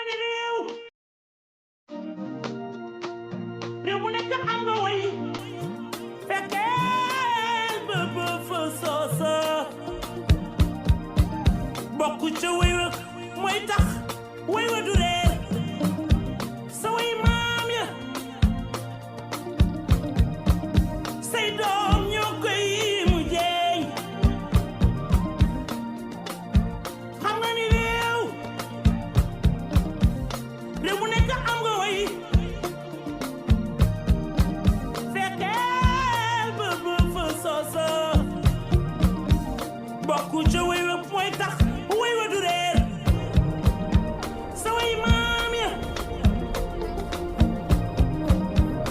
ni réew mu nekk am nga way fekkeel ba fa soosa bokk ca way wa mooy tax way wa du reer sa way maam ya say doom ñoo koy mu jeey xam nga ni réew mu nekk am nga way fekkeel ba fa soosa bokk ca way wa mooy tax way wa du reer sa way maam ya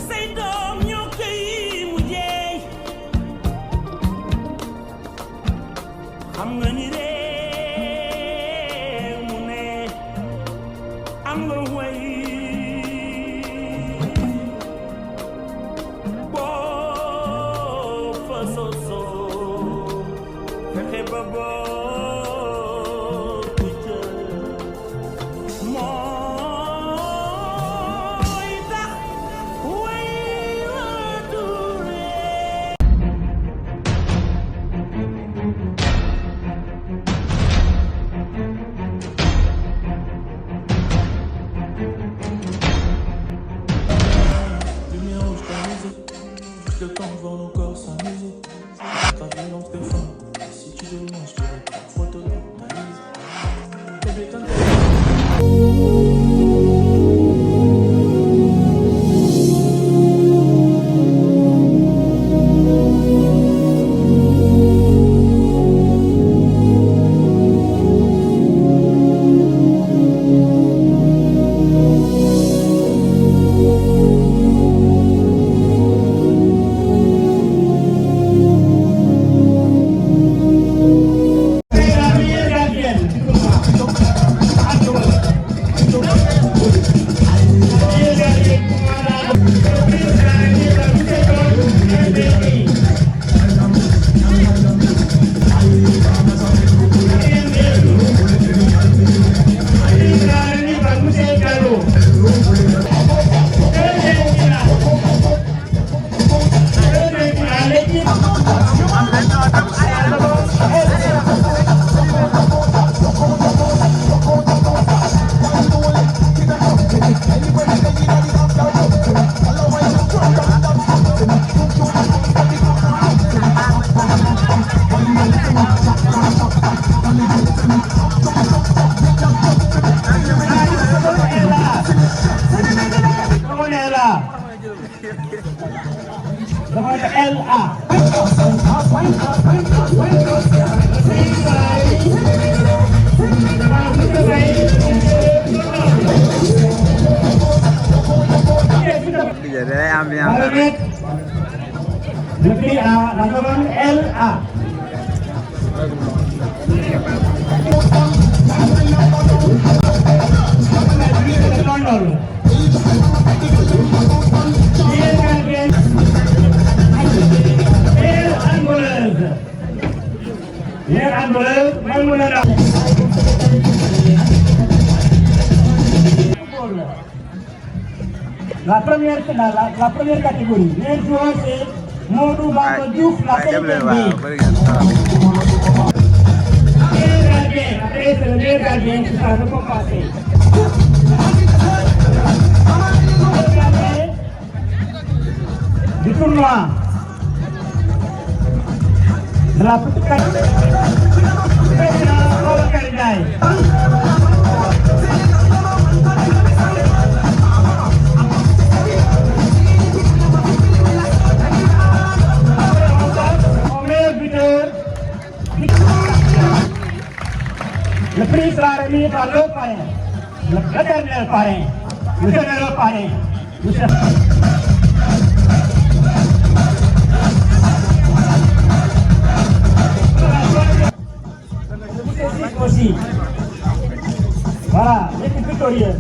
say doom ñoo koy mu jeey xam nga ni réew mu ne am nga way boo fa soso fexe ba bokk ca mooy tax way wa du reer Lumière rouge tamisée, juste le temps devant nos corps s'amuser. Ta violence te fend, et si tu demandes, je pourrais parfois te brutaliser. Bébé, quand le prix à la commande LA. La première catégorie, les joueurs c'est Modou Bamba Diouf, la cinquième B. Après c'est le meilleur gardien qui sera récompensé. Le gardien du tournoi de la petite catégorie, président Babacar Ndiaye. Le prix sera remis par le parrain, l'éternel parrain, le généreux parrain. Aussi. Voilà, l'équipe victorieuse.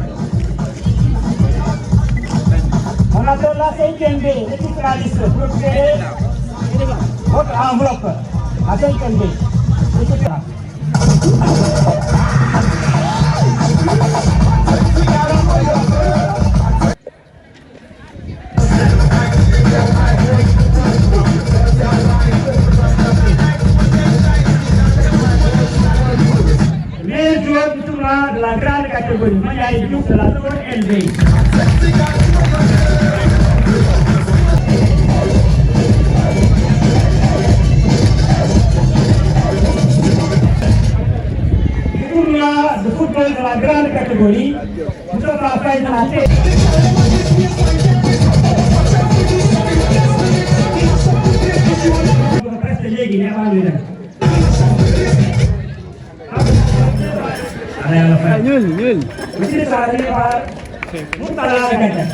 On attend la cinquième B, l'équipe finaliste. Vous récupérez votre enveloppe. La cinquième B. L'équipe finaliste. catégorie Mandiaye Diouf de la seconde LV. Tournoi de football de la grande catégorie, nous sommes à la fin de la série. Presque léegi ne avant ñuy dem. Ñuul. Monsieur Sarr dañuy xaar Mourtala Gagné.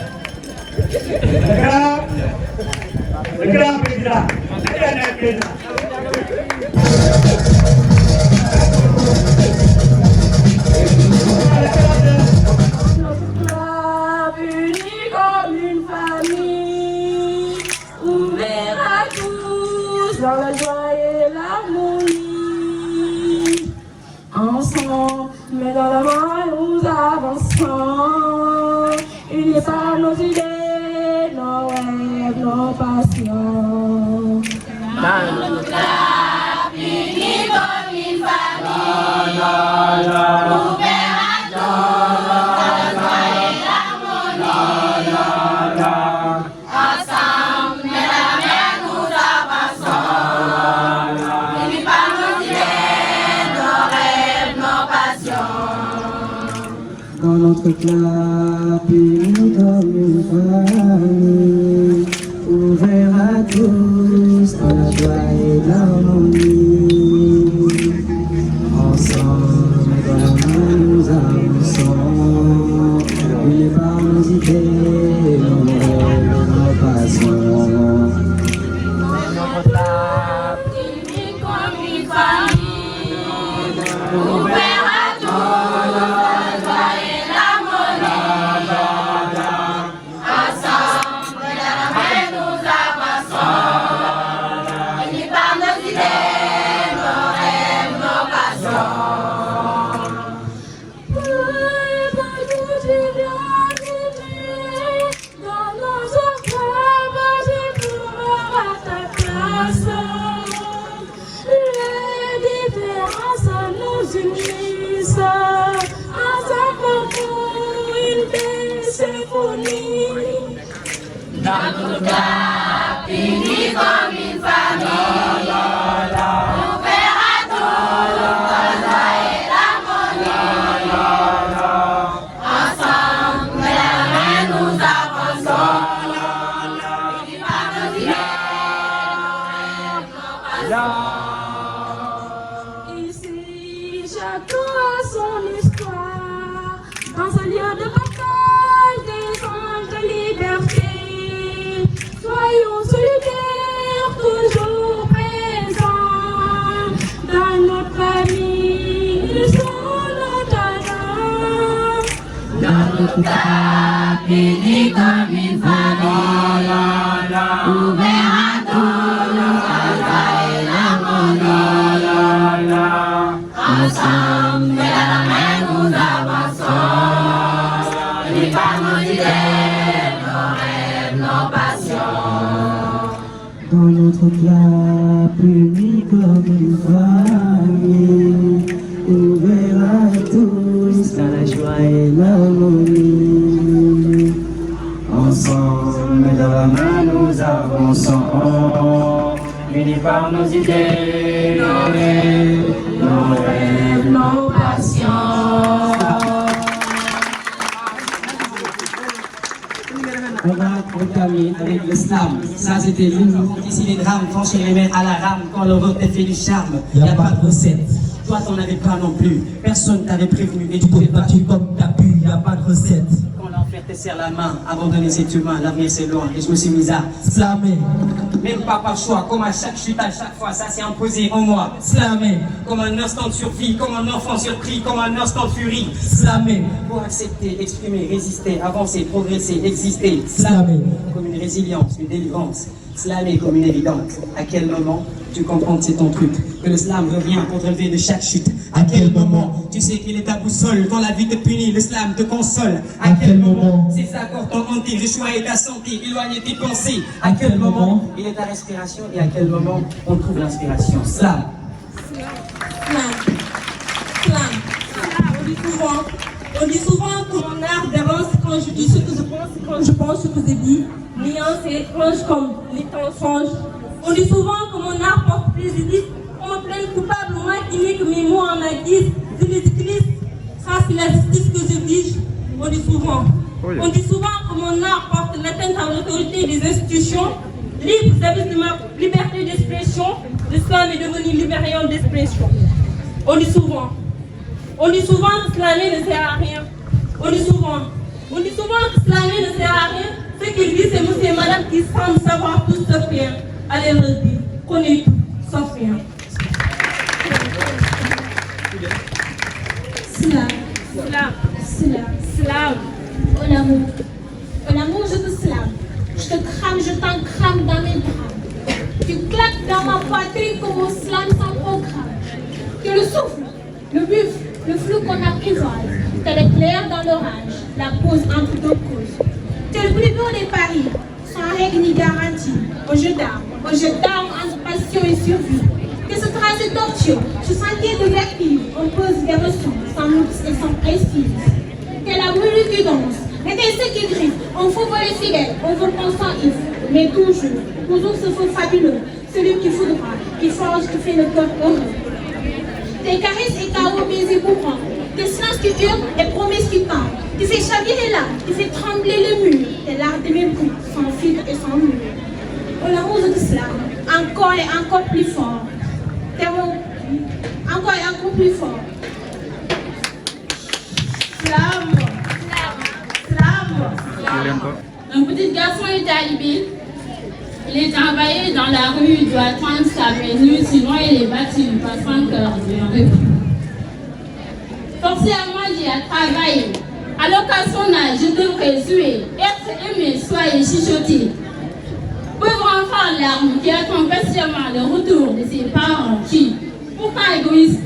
Le grand président. Éternel président. Dans la joie et l'harmonie, ensemble, mais dans la main nous avançons, unis par nos idées, nos rêves, nos passions. Dans notre âme, unis comme une famille, ouverts à tous, dans la joie et l'harmonie, ensemble, mais dans la main nous avançons. Dans notre club, unis comme une famille, ouvert à tous, dans la joie et l'harmonie. Ensemble, dans la main nous avançons, unis par nos idées, nos rêves, nos passions. Dans notre club, unis comme une famille, ouvert à tous. Dans notre club, unis comme une famille, ouvert à tous, dans la joie et l'harmonie. Ensemble, mais la main nous avançons, unis par nos idées, nos rêves, nos passions. Ici, chacun a son histoire, dans un lieu de partage des anges de liberté. Soyons solidaires, toujours présents dans notre famille, ils sont nos talents. Dans notre club, unis comme une famille, ouvert à tous, la joie et l'harmonie. Ensemble, mais à la main nous avançons, unis par nos idées, nos rêves, nos passions. Dans notre club, unis comme une famille, ouvert à tous, dans la joie et l'harmonie. Ensemble, dans la main nous avançons, unis par nos idées, nos rêves, Nos passions. On va terminer avec le slam. Ça, c'était l'humour. Ici, les drames, trancher les mains à la rame quand l'Europe est fait du charme. Y a pas de recette. Toi, t'en avais pas non plus. Personne t'avait prévenu. Et tu t'es battu comme t'as pu. Y a pas de recette. Quand l'enfer te serre la main, abandonner cet humain, l'avenir c'est loin. Et je me suis mis à slammer. Même pas par choix, comme à chaque chute, à chaque fois, ça s'est imposé en moi. Slammer. Comme un instant de survie, comme un enfant surpris, comme un instant de furie. Slammer. Pour accepter, exprimer, résister, avancer, progresser, exister. Slammer. Comme une résilience, une délivrance. Slammer comme une évidence. À quel moment tu comprends que c'est ton truc? Que le slam revient pour te relever de chaque chute. À quel moment tu sais qu'il est ta boussole? Quand la vie te punit, le slam te console. À quel moment ces accords t'ont hanté, le choix est ta santé, éloigner tes pensées. À quel moment il est ta respiration et à quel moment on trouve l'inspiration? Slam. Slam. On dit souvent, On dit souvent que mon art d'avance quand je dis ce que je pense et quand je pense ce que je dis. Nuance et étrange comme les temps changent. On dit souvent que mon art porte préjudice. On me plaint coupable, moi qui n'ai que mes mots en ma guise. Je les utilise. Ça, c'est la justice que je vige. On dit souvent. On dit souvent que mon art porte l'atteinte à l'autorité des institutions. Libre service de ma liberté d'expression. L'islam est devenu libération d'expression. On dit souvent. On dit souvent que slammer ne sert à rien. On dit souvent que slammer ne sert à rien. Ce qu'il dit, c'est monsieur et madame qui semblent savoir tout sauf rien. Allez le dire, connaît tout sauf rien. Slam. Au l'amour, je te slame. Je te crame, je t'encrame dans mes drames. Tu claques dans ma poitrine comme au slam sans programme. Tu le souffle, le buffle, le flou qu'on apprivoise. T'es l'éclair dans l'orage, la pause entre deux causes. T'es le plus beau des paris, sans règle ni garantie. Au jeu d'armes entre passion et survie. Que ce trajet torture, je sentais de vertige. On pose des leçons, sans luxe et sans prestige. T'es la brûlure qui danse, mais t'es ceux qui grillent. On faut voler fidèle, on veut qu'on s'en if. Mais toujours ce feu fabuleux. Celui qui foudra, qui forge, qui fait le cœur heureux. Tes caresses et chaos, baisers courants. Tes silences qui hurlent et promesses qui tendent. Tu fais chavirer l'âme, tu fais trembler le mur. Tes larmes de mes bruits, sans filtre et sans mur. Oh l'amour de slam, encore et encore plus fort. Tes mots, encore et encore plus fort. Slam. Un petit garçon est arrivé. Il est envoyé dans la rue, il doit attendre sa venue, sinon il est battu par son cœur d'un refus. Forcément, j'ai à travailler. Alors qu'à son âge, je devrais jouer, être aimé, soyez chuchoté. Pauvre enfant larme qui attend patiemment le retour de ses parents qui, pourtant égoïstes,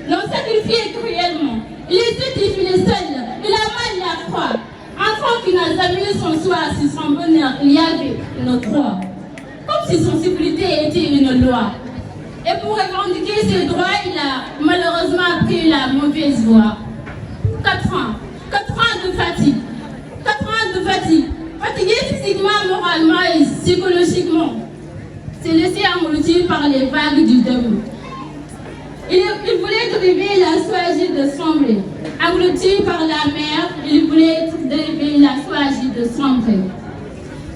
l'ont sacrifié cruellement. Il est sétif, il est seul, il a mal, il a froid. Enfant qui n'a jamais eu son soir sur son bonheur, il y avait une croix. Comme si son sécurité était une loi. Et pour revendiquer ses droits, il a malheureusement pris la mauvaise voie. 4 ans de fatigue. 4 ans de fatigue. Fatigué physiquement, moralement et psychologiquement. C'est laissé engloutir par les vagues du deuil. Il voulait driver, il a choisi de sombrer. Englouti par la mer, il voulait driver, il a choisi de sombrer.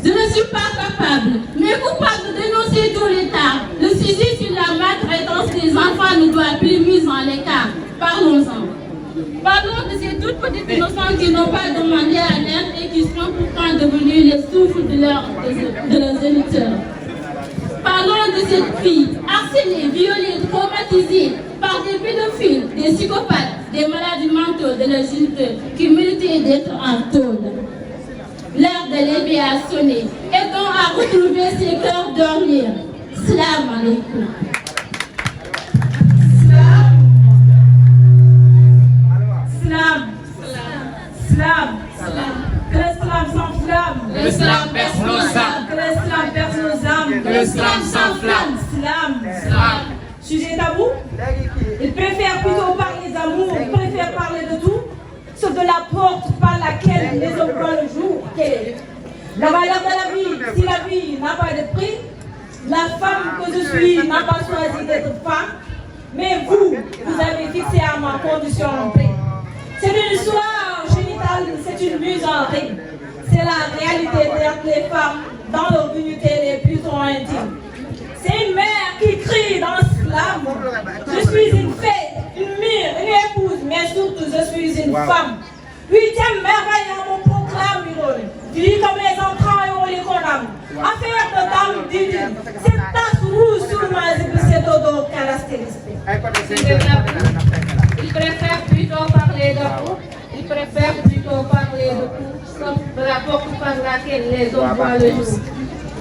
Je ne suis pas capable, mais coupable de dénoncer tout l'État. Le sujet sur la maltraitance des enfants ne doit plus mise en l'écart. Parlons-en. Parlons de ces toutes petites innocents qui n'ont pas demandé à l'aide et qui sont pourtant devenus les souffles de leurs électeurs. Parlons de cette fille harcelée, violée, traumatisée par des pédophiles, des psychopathes, des maladies mentaux de l'adulte qui méritaient d'être en tôle. L'heure de l'éveil a sonné. Aidons à retrouver ses cœurs dormir. Salam alaikum. Slam. Que l'islam s'enflamme. Que l'islam perce nos âmes. Que l'islam perce nos âmes. Que l'islam s'enflamme. Slam. Sujet tabou. Il préfère plutôt parler d'amour. Il préfère parler de tout, sauf de la porte par laquelle les hommes voient le jour. Quelle est la valeur de la vie? Si la vie n'a pas de prix, la femme que je suis n'a pas choisi d'être femme, mais vous avez fixé à ma condition d'entrée. C'est une histoire génitale, c'est une muserie. C'est la réalité de les femmes dans leur dignité les plus intimes. C'est une mère qui crie dans l'âme. Je suis une fée, une mère, une épouse, mais surtout je suis une femme. 8e merveille à mon proclame, tu dis comme les enfants et on les condamne. Affaire de dame divine, cette tasse rouge sur ma jupe, c'est odeur caractéristique. Il préfère plutôt parler d'amour, il préfère plutôt parler de tout, sauf de la porte par laquelle les hommes voient le jour.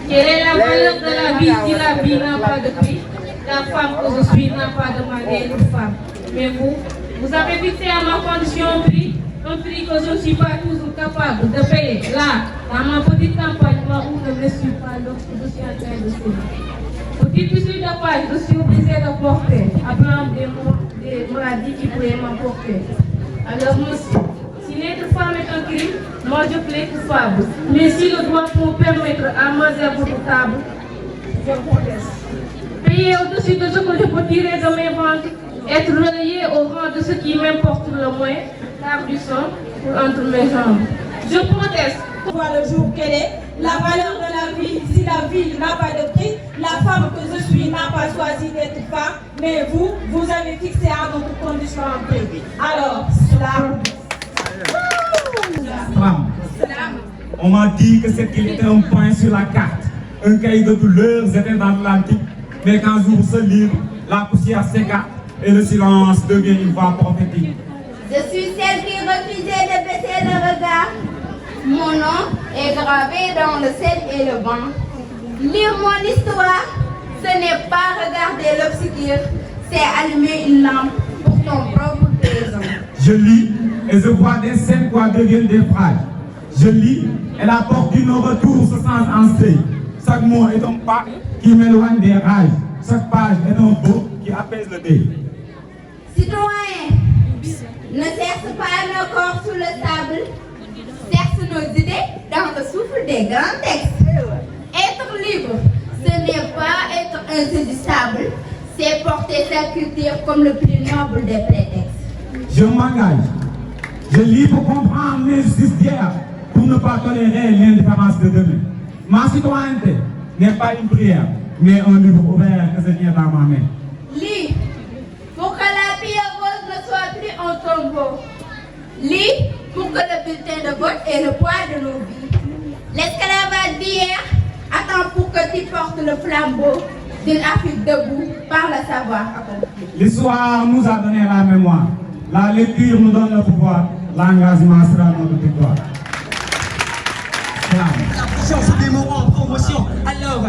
Quelle est la valeur de la vie si la vie n'a pas de prix? La femme que je suis n'a pas demandé une femme. Mais vous avez fixé à ma condition un prix que je ne suis pas toujours capable de payer. Là, dans ma petite campagne, moi où je ne suis pas lorsque je suis en train de suivre. Petite issue de page, je suis obligée de porter, appelant des maladies qui pourraient m'emporter. Alors, monsieur, si Si l'être femme est un crime, moi je plaide coupable. Mais si le droit peut permettre à manger à votre table, je proteste. Payer au-dessus de ce que je peux tirer de mes ventes, être relayé au rang de ce qui m'importe le moins, car du sang pour entre mes jambes. Je proteste. Voir le jour qu'elle est, la valeur de la vie, si la vie n'a pas de prix, la femme que je suis n'a pas choisi d'être femme, mais vous avez fixé à notre condition un prix. Alors, slam. On m'a dit que cette île était un point sur la carte, un cahier de douleurs était dans l'Atlantique, mais qu'un jour ce livre, la poussière s'écarte et le silence devient une voix prophétique. Je suis celle qui refusait de baisser le regard. Mon nom est gravé dans le ciel et le vent. Lire mon histoire, ce n'est pas regarder l'obscur, c'est allumer une lampe pour ton propre présent. Je lis et je vois des scènes quoi deviennent des phrases. Je lis et la porte du non-retour se sent en seuil. Chaque mot est un pas qui m'éloigne des rages. Chaque page est un beau qui apaise le deuil. Citoyens, ne cherche pas nos corps sous le sable, cherche nos idées dans le souffle des grands textes. Être libre, ce n'est pas être insaisissable, c'est porter sa culture comme le plus noble des prétextes. Je m'engage. Je lis pour comprendre l'injustice d'hier, pour ne pas tolérer l'indifférence de demain. Ma citoyenneté n'est pas une prière, mais un livre ouvert que je tiens dans ma main. Lis pour que la pierre rose ne soit plus un tombeau. Lis pour que le bulletin de vote ait le poids de nos vies. L'esclavage d'hier attend pour que tu portes le flambeau d'une Afrique debout par le savoir accompli. L'histoire nous a donné la mémoire. La lecture nous donne le pouvoir. L'engagement sera notre victoire. C'est des mots en promotion. Alors,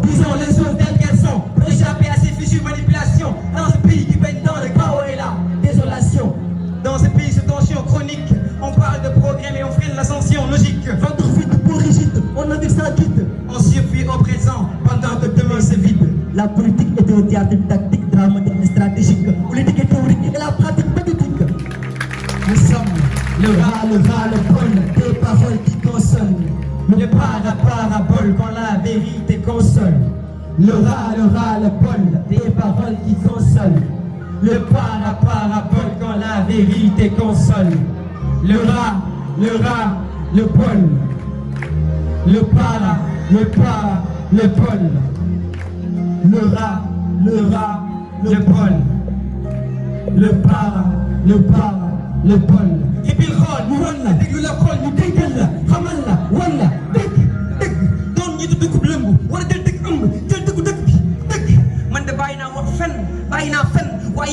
disons les choses telles qu'elles sont. Pour échapper à ces fichues manipulations. Dans ce pays qui baigne dans le chaos et la désolation. Dans ce pays sous tension chronique, on parle de progrès mais on freine l'ascension logique. Ventre vide, peau rigide, on navigue sans guide. On survit au présent pendant que demain se vide. La politique est un théâtre tactique, dramatique et stratégique. Politique est théorique et la pratique pathétique. Nous sommes le ras, le bol, des paroles qui consonnent. Le parabole quand la vérité console. Le ras, le bol, des paroles qui consolent. Le parabole quand la vérité console. Le ras, le bol. Le bol. Le ras, le bol. Le bol. Et puis le rôle, nous rôle la, déglu la rôle, nous déggal la, xamal la, wan la, dégg, doon ñu tudd ko lëmb, wala jël dëgg jël dëggu dëgg bi, dëgg. Man de bàyyi naa wax fen, waaye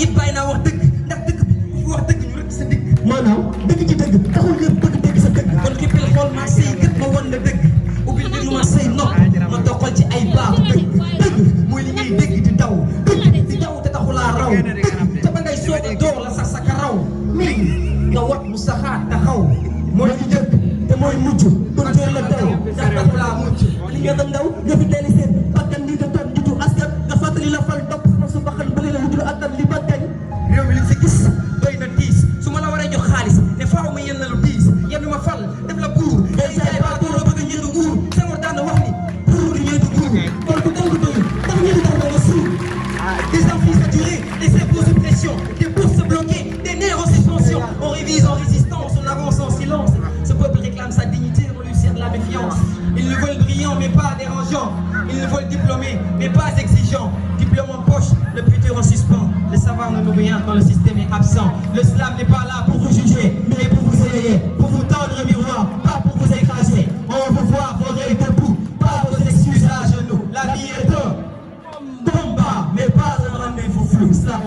it bàyyi naa wax dëgg, ndax dëgg bi fu wax dëgg ñu rek sa dëgg. Maanaam dëgg ci dëgg, taxul nga bëgg dëgg sa dëgg. Kon ki pil xool maa say gët ma wan la dëgg, ubbil déglu ma say nopp, ma doxal ci ay baax dëgg mooy li ngay dégg di daw te taxulaa raw, dëgg te ba ngay soog a door la sax sa karaw. Nga wat mu saxaat taxaw mooy li jëkk te mooy mujj doon door la daw sax taxu laa mucc li nga dem ndaw nga fi teeli seen bakkan li nga doon jiitu askan nga fàttali la fal topp sama su baxan bële la wujul attan li ba kañ réew mi li fi gis doy na diis su ma la waree jox xaalis ne faaw ma yenn lu diis yenn ma fal def la buur ngay jaay baa tooro bëgg ñendu nguur Senghor daan na wax ni buur di ñendu nguur kon ku tënk doy tax ñendu tax danga suur des amplis saturés des impôts sous pression des bourses bloquées des nerfs en suspension. On révise en résistance, on avance en silence. Ce peuple réclame sa dignité, on lui sert de la méfiance. Ils le veulent brillant mais pas dérangeant. Ils le veulent diplômé mais pas exigeant. Diplôme en poche, le futur en suspens. Le savoir ne nourrit rien quand le système est absent. Le slam n'est pas là pour vous juger, mais pour vous éveiller, pour vous tendre un miroir, pas pour vous écraser. On veut voir vos rêves debout, pas vos excuses à genoux. La vie est un combat, mais pas un rendez-vous flou. Slam.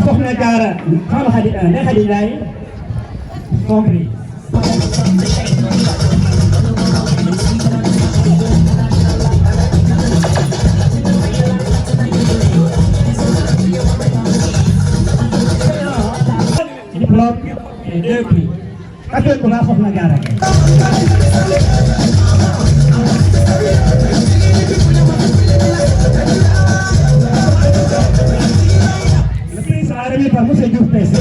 Soxna Jaara xam Xadi Njaay compris. diplômes et 2 prix. Katoy ko nga foofu na gaara kay. Le prix sera remis par M. Diouf PC.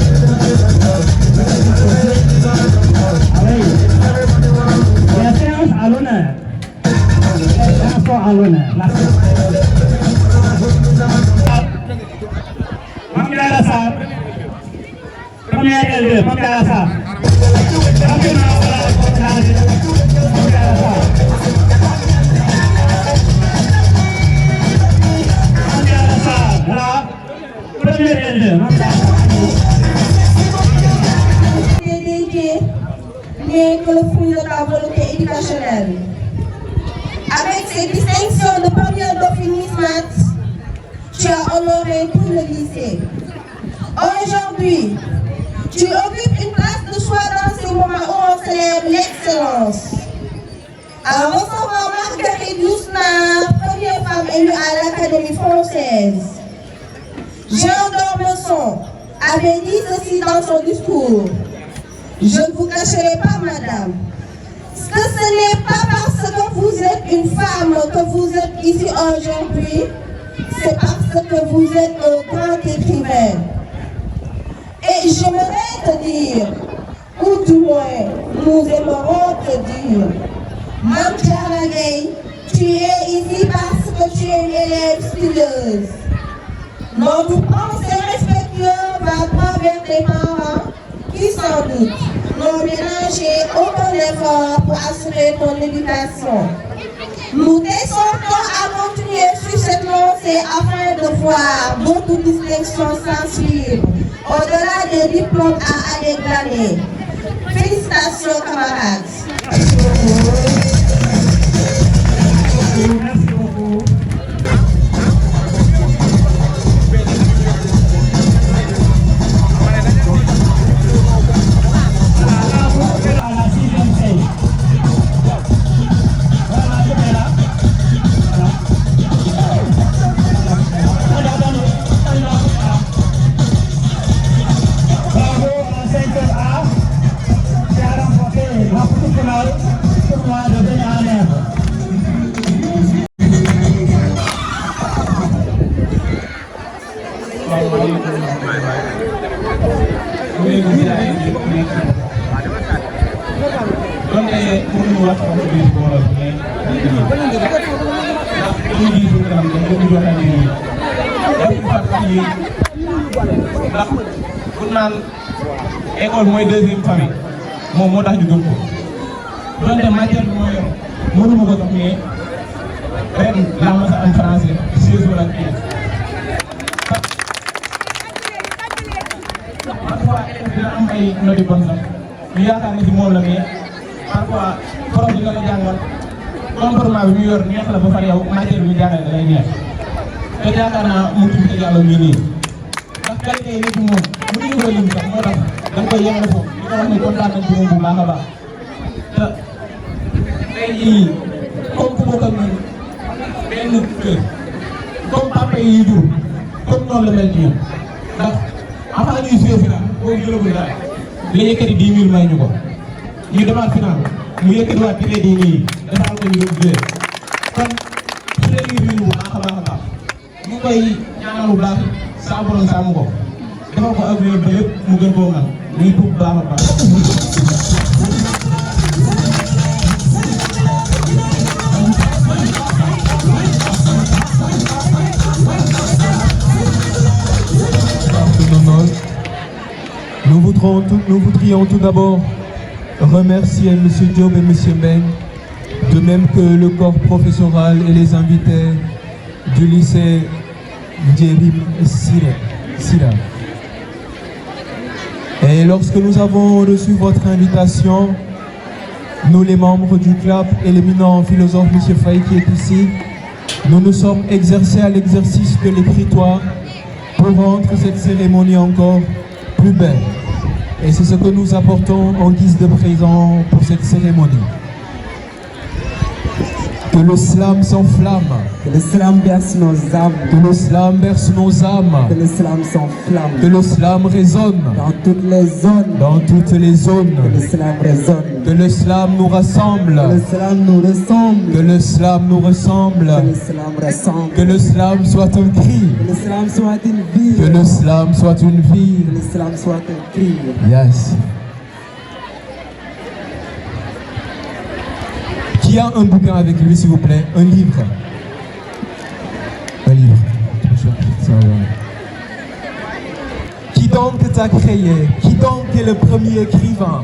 La séance à l'honneur. La chanson à l'honneur. Mame Diarra Sarr. Première L2, Mame Diarra Sarr. N'est que le fruit de la volonté éducationnelle. Avec ces distinctions de première dauphine, tu as honoré tout le lycée. Aujourd'hui, tu occupes une place de choix dans ces moments où on célèbre l'excellence. En recevant Marguerite Yourcenar, première femme élue à l'Académie française, Jean d'Ormesson avait dit ceci dans son discours. Je ne vous cacherai pas, madame, que ce n'est pas parce que vous êtes une femme que vous êtes ici aujourd'hui, c'est parce que vous êtes un grand écrivain. Et j'aimerais te dire, ou du moins, nous aimerons te dire, Mame Diarra Gueye, tu es ici parce que tu es une élève studieuse. Notre pensée respectueuse va travers tes parents qui, sans doute, n'ont ménagé aucun effort pour assurer ton éducation. Nous t'exhortons à continuer sur cette lancée afin de voir d'autres distinctions s'ensuivre au-delà des diplômes à aller glaner. Félicitations, camarades. Merci beaucoup. école mooy deuxième famille moom moo tax ñu gëm ko donte matière bi mooy mënuma ko sax mais ren laa ma sa am français 16 wala 15 parfois dina am ay notes yu bon sax ñu yaakaar ne ci moom la mais parfois prof dina la jàngal comportement bi mu yor neex la ba pare yow matière bi ñu jàngale da lay neex te yaakaar naa mu tudd yàlla mii nii ndax qualité yi nekk moom mënuñu ko lim sax moo tax da nga koy yemale foofu li ko wax ne kontaan nañ ci moom bu baax a baax te tey jii comme ku bokk ak ñun benn kër comme papa yi jur comme noonu la mel ci ñun ndax avant ñuy jouer final boobu jëlagul dara la yëkkati 10 000 may ñu ko ñu demaat final mu yëkkatiwaat ci les 10 000 yi defal ko ñu doon jouer kon su dee ñu bu baax a baax a baax ñu koy ñaanal bu baax saa borom sàmm ko defal ko ak wér ba lépp mu gën koo man muy tuub bu baax a baax. Nous voudrions tout d'abord remercier M. Diop et M. Meng, de même que le corps professoral et les invités du lycée Djerim Sira. Et lorsque nous avons reçu votre invitation, nous les membres du CLAP et l'éminent philosophe M. Faye qui est ici, nous nous sommes exercés à l'exercice de l'écritoire pour rendre cette cérémonie encore plus belle. Et c'est ce que nous apportons en guise de présent pour cette cérémonie. Que le slam s'enflamme. Que le slam berce nos âmes. Que le slam berce nos âmes. Que le slam s'enflamme. Que le slam résonne. Dans toutes les zones. Dans toutes les zones. Que le slam résonne. Que le slam nous rassemble. Que le slam nous ressemble. Que le slam nous ressemble. Que le slam ressemble. Que le slam soit un cri. Que le slam soit une vie. Que le slam soit une vie. Que le slam soit un cri. Yes. Qui a un bouquin avec lui, s'il vous plaît? Un livre. Un livre. Qui donc t'a créé? Qui donc est le premier écrivain?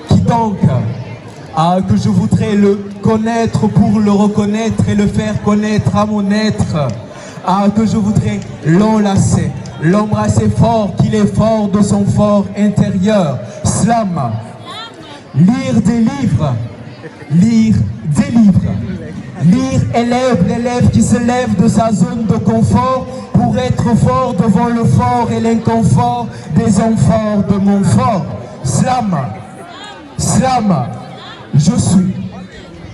Qui donc? Ah, que je voudrais le connaître pour le reconnaître et le faire connaître à mon être. Ah, que je voudrais l'enlacer, l'embrasser fort, qu'il est fort de son fort intérieur. Slam. Lire des livres. Lire des livres. Lire élève l'élève qui se lève de sa zone de confort pour être fort devant le fort et l'inconfort des enfants de mon fort. Slam. Slam. Je suis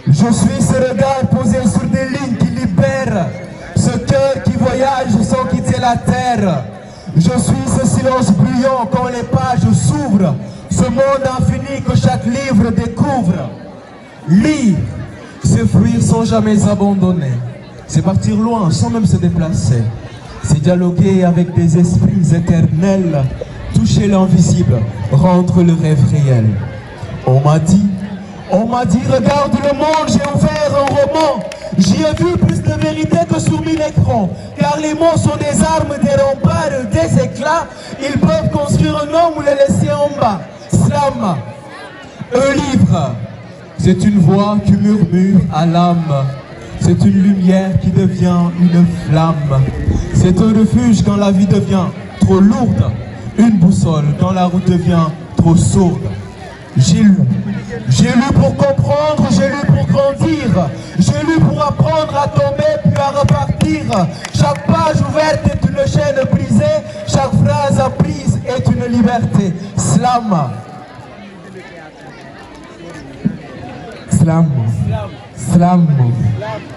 ce regard posé sur des lignes qui libèrent, ce cœur qui voyage sans quitter la terre. Je suis ce silence bruyant quand les pages s'ouvrent, ce monde infini que chaque livre découvre. Lire, c'est fuir sans jamais abandonner, c'est partir loin sans même se déplacer, c'est dialoguer avec des esprits éternels, toucher l'invisible, rendre le rêve réel. On m'a dit, regarde le monde, j'ai ouvert un roman. J'y ai vu plus de vérité que sur 1000 écrans. Car les mots sont des armes, des remparts, des éclats. Ils peuvent construire un homme ou le laisser en bas. Slam, un livre, c'est une voix qui murmure à l'âme. C'est une lumière qui devient une flamme. C'est un refuge quand la vie devient trop lourde. Une boussole quand la route devient trop sourde. J'ai lu pour comprendre, j'ai lu pour grandir, j'ai lu pour apprendre à tomber puis à repartir. Chaque page ouverte est une chaîne brisée, chaque phrase apprise est une liberté. Slam. Slam. Slam.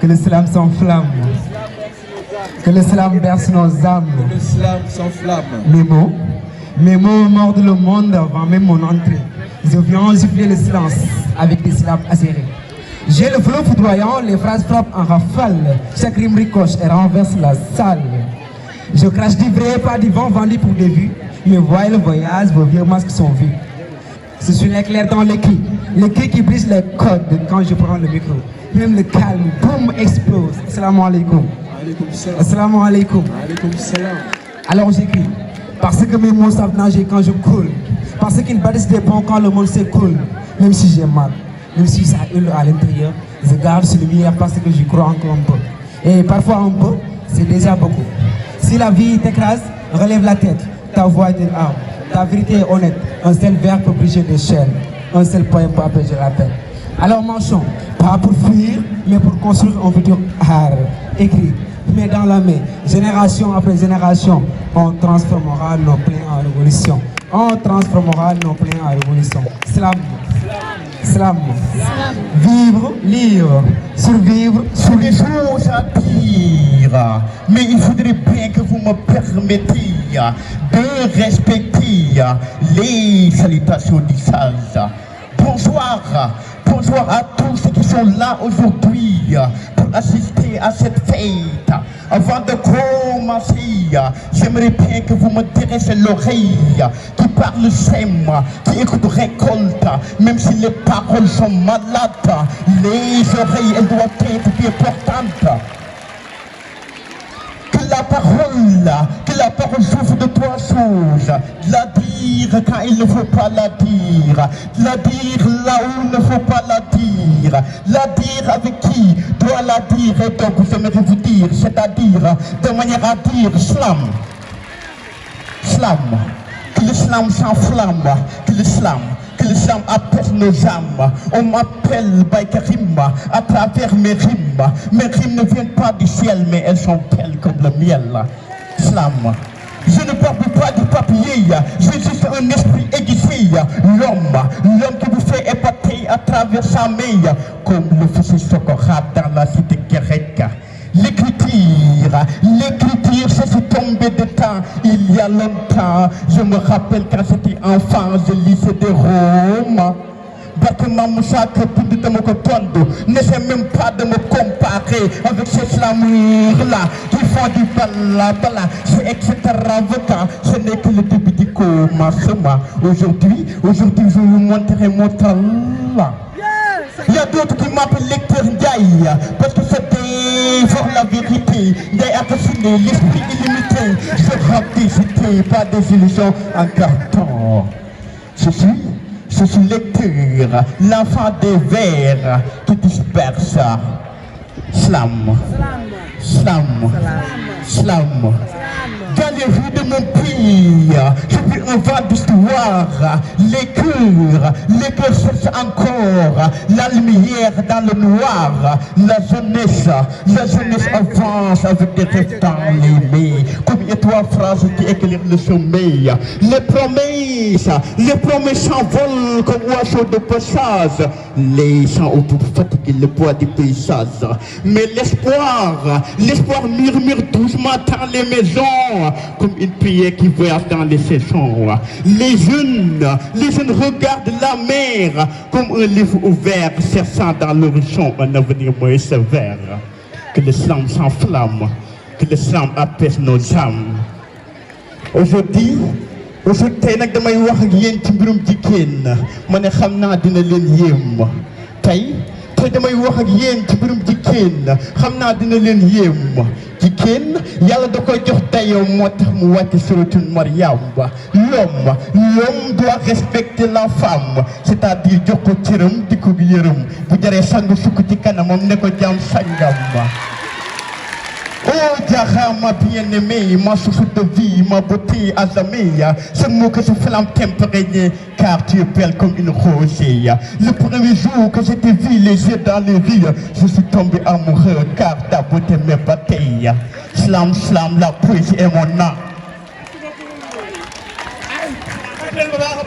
Que le slam s'enflamme. Que le slam berce nos âmes. Que le slam s'enflamme. Mes mots mordent le monde avant même mon entrée. Je viens siffler le silence avec des syllabes acérées. J'ai le flot foudroyant, les phrases frappent en rafale. Chaque rime ricoche et renverse la salle. Je crache du vrai, pas du vent vendu pour des vues. Mes voix et le voyage, vos vieux masques sont vus. Je suis l'éclair dans les cris qui brise les codes quand je prends le micro. Même le calme, boum, explose. Assalamu alaikum. Assalamu alaikum. Alors j'écris, parce que mes mots savent nager quand je coule. Parce qu'ils bâtissent des ponts quand le monde s'écoule. Même si j'ai mal, même si ça hurle à l'intérieur, je garde ce lumière parce que j'y crois encore un peu. Et parfois un peu, c'est déjà beaucoup. Si la vie t'écrase, relève la tête. Ta voix est une arme, ta vérité est honnête. Un seul verbe peut briser des chaînes. Un seul poème peut apaiser la peine. Alors marchons, pas pour fuir, mais pour construire un futur art. Écrit, mais dans la main, génération après génération, on transformera nos plaies en révolution. On transformera nos plaies en révolution. Slam. Slam. Vivre, lire, survivre, Sous les choses à dire, mais il faudrait bien que vous me permettiez de respecter les salutations d'Issage. Bonsoir à tous ceux qui sont là aujourd'hui pour assister à cette fête. Avant de commencer, j'aimerais bien que vous me dressez l'oreille, qui parle sème, qui écoute récolte, même si les paroles sont malades, les oreilles elles doivent être bien portantes. Que la parole souffre de trois choses. La dire quand il ne faut pas la dire. La dire là où il ne faut pas la dire. La dire avec qui doit la dire. Et donc j'aimerais vous dire, c'est-à-dire de manière à dire slam. Slam. Que l'islam s'enflamme. Que l'islam apaise nos âmes. On m'appelle Baïkarim à travers mes rimes. Mes rimes ne viennent pas du ciel, mais elles sont belles comme le miel. Slam. Je ne parle pas du papier, j'ai juste un esprit aiguisé. L'homme qui vous fait épater à travers sa main, comme le faisait Socrate dans la cité grecque. L'écriture, ça s'est tombé de temps il y a longtemps. Je me rappelle quand j'étais enfant, je lisais de Rome. Bâtiment Moussa que Pindi de Mokotondo n'essaie même pas de me comparer avec ces slamures-là qui font du bala, c'est etc. Ce n'est que le début du commencement. Aujourd'hui, je vais vous montrer mon talent. Il y a d'autres qui m'appellent lecteur Ndiaye parce que c'est dévore la vérité. Ndiaye a fasciné l'esprit illimité. Je rappe des idées, pas des illusions en carton. Je suis lecteur, l'enfant des vers qui disperse. Slam. Dans les rues de mon pays, je vis un vent d'histoire. Les cœurs cherchent encore la lumière dans le noir. La jeunesse avance avec des rêves dans les mains, comme étoiles phrases qui éclairent le sommeil. Les promesses s'envolent comme oiseaux de passage. Les gens autour fatiguent le poids du paysage. Mais l'espoir murmure doucement dans les maisons, comme une prière qui voyage dans les saisons. Les jeunes regardent la mer comme un livre ouvert, cherchant dans l'horizon un avenir moins sévère. Que le slam s'enflamme, que le slam apaise nos âmes. Aujourd'hui nag damay wax ak yéen ci mbirum jigéen ma ne xam naa dina leen yéem. tey damay wax ak yéen ci mbirum jigéen xam naa dina leen yéem. jigéen yàlla da koy jox dayoo moo tax mu wàcc suratul Maryam. L'homme doit respecter la femme, c'est-à-dire jox ko cëram di ko yërëm bu jaree sang sukk ci kanamam ne ko jaam sangam. Oh Diarra, ma bien-aimée, ma source de vie, ma beauté à jamais, ce mot que je flamme t'imprégner, car tu es belle comme une rosée. Le premier jour que je t'ai vu les yeux dans les yeux, je suis tombé amoureux, car ta beauté me bataille. Slam, la poésie est mon âme.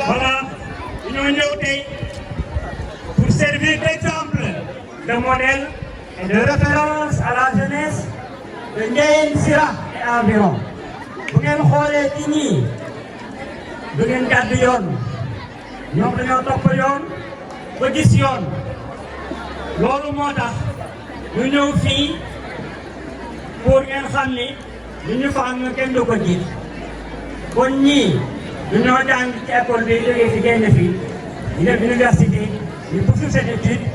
Voilà, nous sommes venus pour servir d'exemple, de modèle et de référence à la jeunesse de Ndiayène Sirakh et environ. Bu ngeen xoolee ci ñii du ngeen gàddu yoon ñoom dañoo topp yoon ba gis yoon loolu moo tax ñu ñëw fii pour ngeen xam ni li ñu fa am kenn du ko jiit. kon ñii ñu ñoo jàng ci école bi jógee fi génn fii ñu def université ñu poursuivre cette étude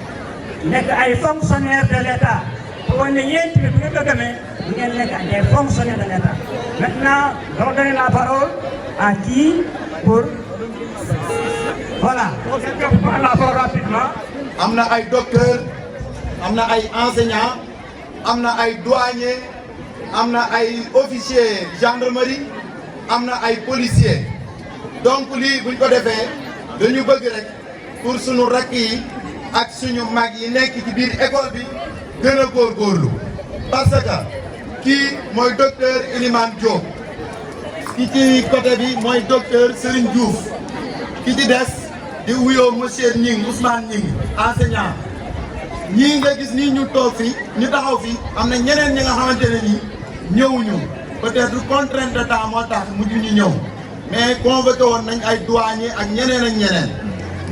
nekk ay fonctionnaires de l'État. kon ne yéen tamit bu ngeen ko gëmee vous êtes des fonctionnaires de l'État. Maintenant, je vais donner la parole à qui pour... Voilà. Quelqu'un peut prendre la parole rapidement. Il y a des docteurs, il y a des enseignants, il y a des douaniers, il y a des officiers de gendarmerie, il y a des policiers. Donc, ce que nous fait, nous voulons pour nos rakis et nos magis qui sont dans l'école, parce que kii mooy docteur Elimane Diop ki ci côté bi mooy docteur Serigne Diouf ki ci des di wuyoo monsieur Ning Ousmane Ning enseignant ñii nga gis nii ñu toog fi ñu taxaw fi am na ñeneen ñi nga xamante ne nii ñëwuñu peut-être contrainte de temps moo tax mujj ñu ñëw mais convoqué woon nañ ay douanier ak ñeneen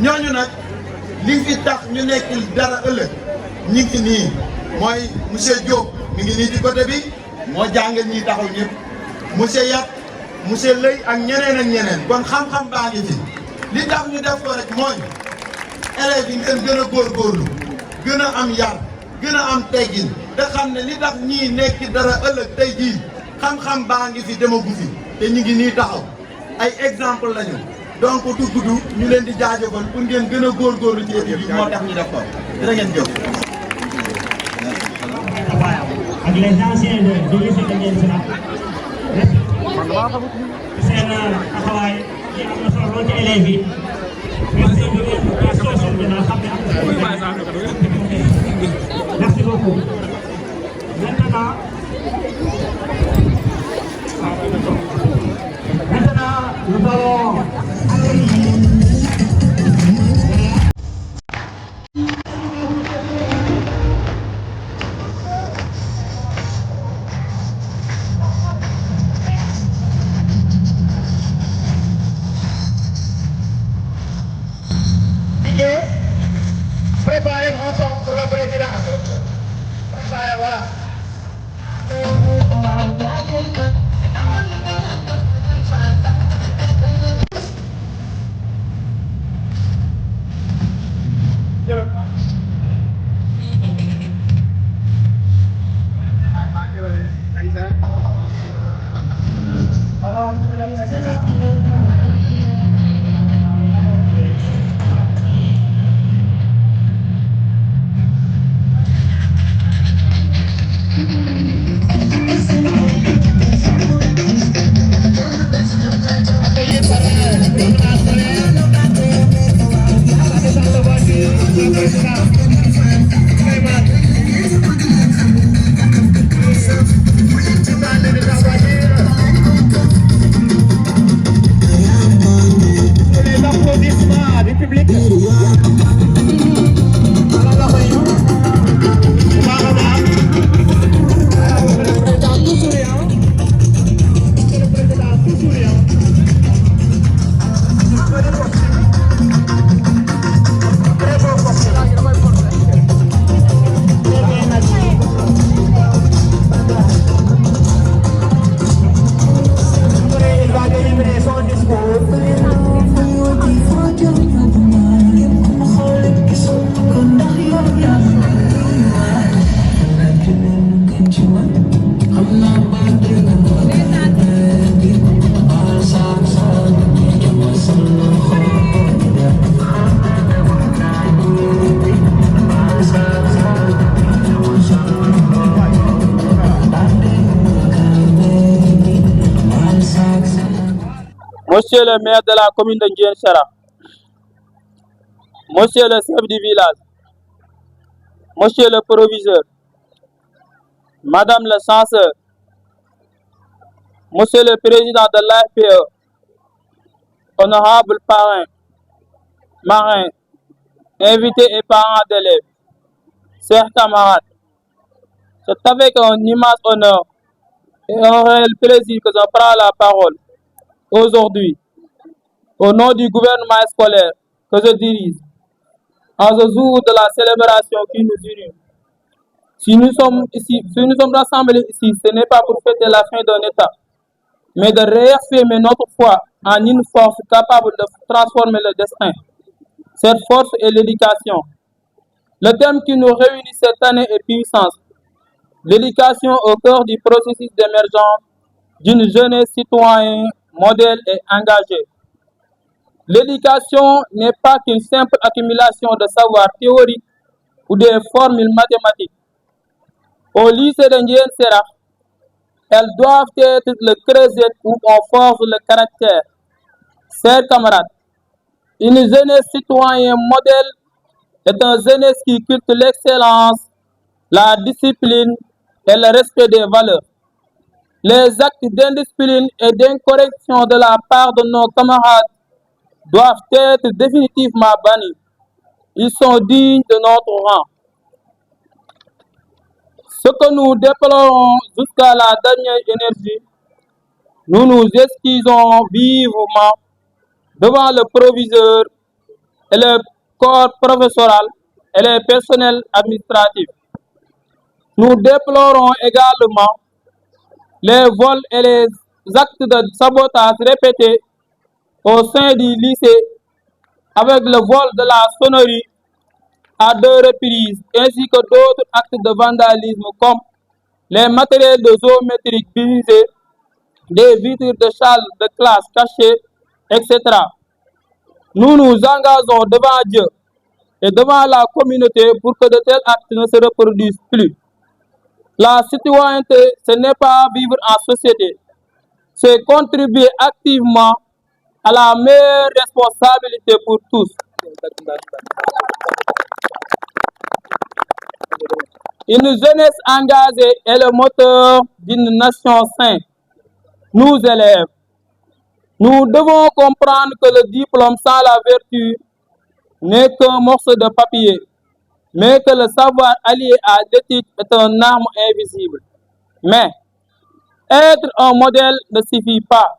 ñooñu nag li fi tax ñu nekk dara ëllëg ñi ngi nii mooy monsieur Diop mi ngi nii ci côté bi moo jàngal ñi taxaw ñëpp monsieur Yat monsieur Lay ak ñeneen kon xam-xam baa ngi fi li tax ñu def ko rek mooy élèves yi ngeen gën a góorgóorlu gën a am yar gën a am teggin te xam ne li tax ñii nekk dara ëllëg tey jii xam-xam baa ngi fi demagu fi te ñu ngi nii taxaw ay exemple lañu donc du gudd ñu leen di jaajëfal pour ngeen gën a góorgóorlu ci étude yi moo tax ñu def ko dina ngeen jóg. Avec les anciens de lycée de Ndiayène Sirakh seen taxawaay yi am na solo lool ci élèves yi merci de ngeen situation bi nga xam ne merci beaucoup maintenant nous allons Messieurs, préparez ensemble pour le président. Préparez, voilà. Les applaudissements du public. Il va délivrer son discours. Monsieur le maire de la commune de Ndiéyène, Monsieur le chef du village, Monsieur le proviseur, Madame le censeur, Monsieur le président de l'AFPE, honorable parrain, marrains, invités et parents d'élèves, chers camarades, c'est avec un immense honneur et un réel plaisir que je prends la parole aujourd'hui, au nom du gouvernement scolaire que je dirige, en ce jour de la célébration qui nous unit. Si nous sommes rassemblés ici, ce n'est pas pour fêter la fin d'un État, mais de réaffirmer notre foi en une force capable de transformer le destin. Cette force est l'éducation. Le thème qui nous réunit cette année est puissance. L'éducation au cœur du processus d'émergence d'une jeunesse citoyenne, modèle et engagée. L'éducation n'est pas qu'une simple accumulation de savoir théorique ou des formules mathématiques. Au lycée de Ndiéyène, elles doivent être le creuset où on forge le caractère. Chers camarades, une jeunesse citoyenne modèle est une jeunesse qui culte l'excellence, la discipline et le respect des valeurs. Les actes d'indiscipline et d'incorrection de la part de nos camarades doivent être définitivement bannis. Ils sont dignes de notre rang. Ce que nous déplorons jusqu'à la dernière énergie, nous nous excusons vivement devant le proviseur et le corps professoral et le personnel administratif. Nous déplorons également les vols et les actes de sabotage répétés au sein du lycée avec le vol de la sonnerie à 2 reprises, ainsi que d'autres actes de vandalisme comme les matériels de géométrie brisés, des vitres de salles de classe cachées, etc. Nous nous engageons devant Dieu et devant la communauté pour que de tels actes ne se reproduisent plus. La citoyenneté, ce n'est pas vivre en société, c'est contribuer activement à la meilleure responsabilité pour tous. Une jeunesse engagée est le moteur d'une nation sainte. Nous, élèves, nous devons comprendre que le diplôme sans la vertu n'est qu'un morceau de papier, mais que le savoir allié à l'éthique est un arme invisible. Mais être un modèle ne suffit pas.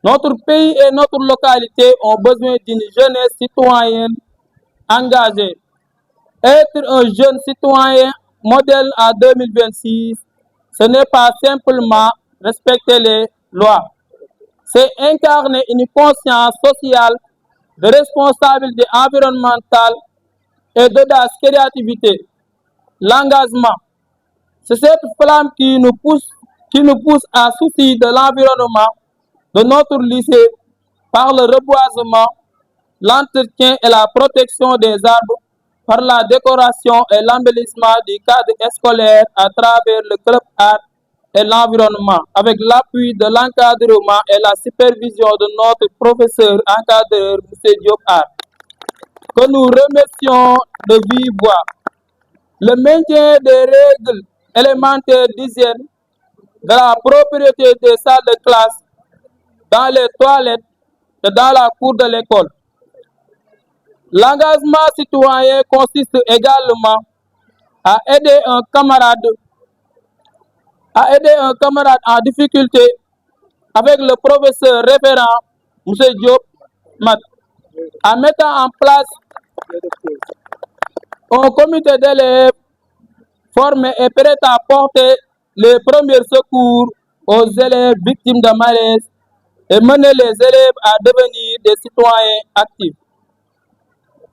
Notre pays et notre localité ont besoin d'une jeunesse citoyenne engagé. Être un jeune citoyen modèle en 2026, ce n'est pas simplement respecter les lois. C'est incarner une conscience sociale de responsabilité environnementale et d'audace créativité. L'engagement, c'est cette flamme qui nous pousse à soucier de l'environnement de notre lycée par le reboisement, l'entretien et la protection des arbres, par la décoration et l'embellissement du cadre scolaire à travers le club art et l'environnement, avec l'appui de l'encadrement et la supervision de notre professeur encadreur, M. Diop Art, que nous remercions de vive voix. Le maintien des règles élémentaires d'hygiène, de la propriété des salles de classe, dans les toilettes et dans la cour de l'école. L'engagement citoyen consiste également à aider un camarade en difficulté avec le professeur référent, M. Diop Mat, en mettant en place un comité d'élèves formé et prêt à porter les premiers secours aux élèves victimes de malaise et mener les élèves à devenir des citoyens actifs.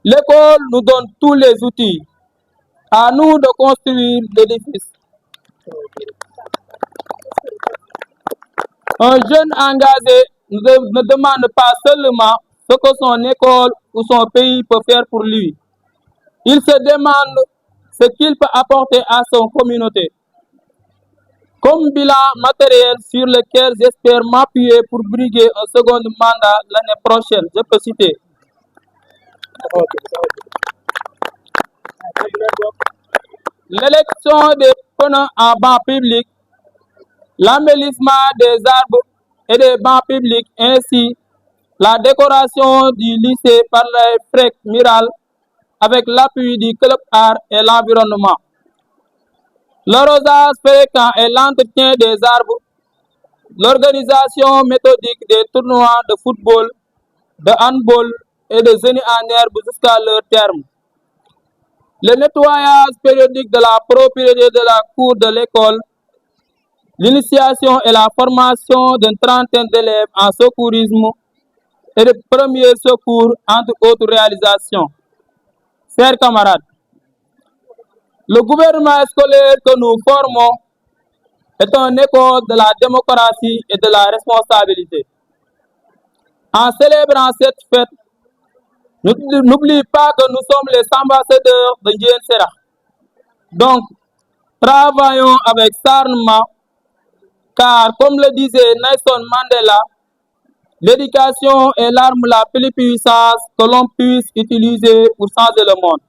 L'école nous donne tous les outils. À nous de construire l'édifice. Un jeune engagé ne demande pas seulement ce que son école ou son pays peut faire pour lui. Il se demande ce qu'il peut apporter à son communauté. Comme bilan matériel sur lequel j'espère m'appuyer pour briguer un second mandat l'année prochaine, je peux citer l'élection des pneus en banc public, l'embellissement des arbres et des bancs publics, ainsi la décoration du lycée par les FREC murales avec l'appui du club art et l'environnement, l'arrosage fréquent et l'entretien des arbres, l'organisation méthodique des tournois de football, de handball et de génie en herbe jusqu'à leur terme. Le nettoyage périodique de la propriété de la cour de l'école, l'initiation et la formation d'une trentaine d'élèves en secourisme et de premiers secours, entre autres réalisations. Chers camarades, le gouvernement scolaire que nous formons est un écho de la démocratie et de la responsabilité. En célébrant cette fête, n'oublie pas que nous sommes les ambassadeurs de Ndiéyène Sirakh. Donc, travaillons avec sarnement, car comme le disait Nelson Mandela, l'éducation est l'arme la plus puissante que l'on puisse utiliser pour changer le monde.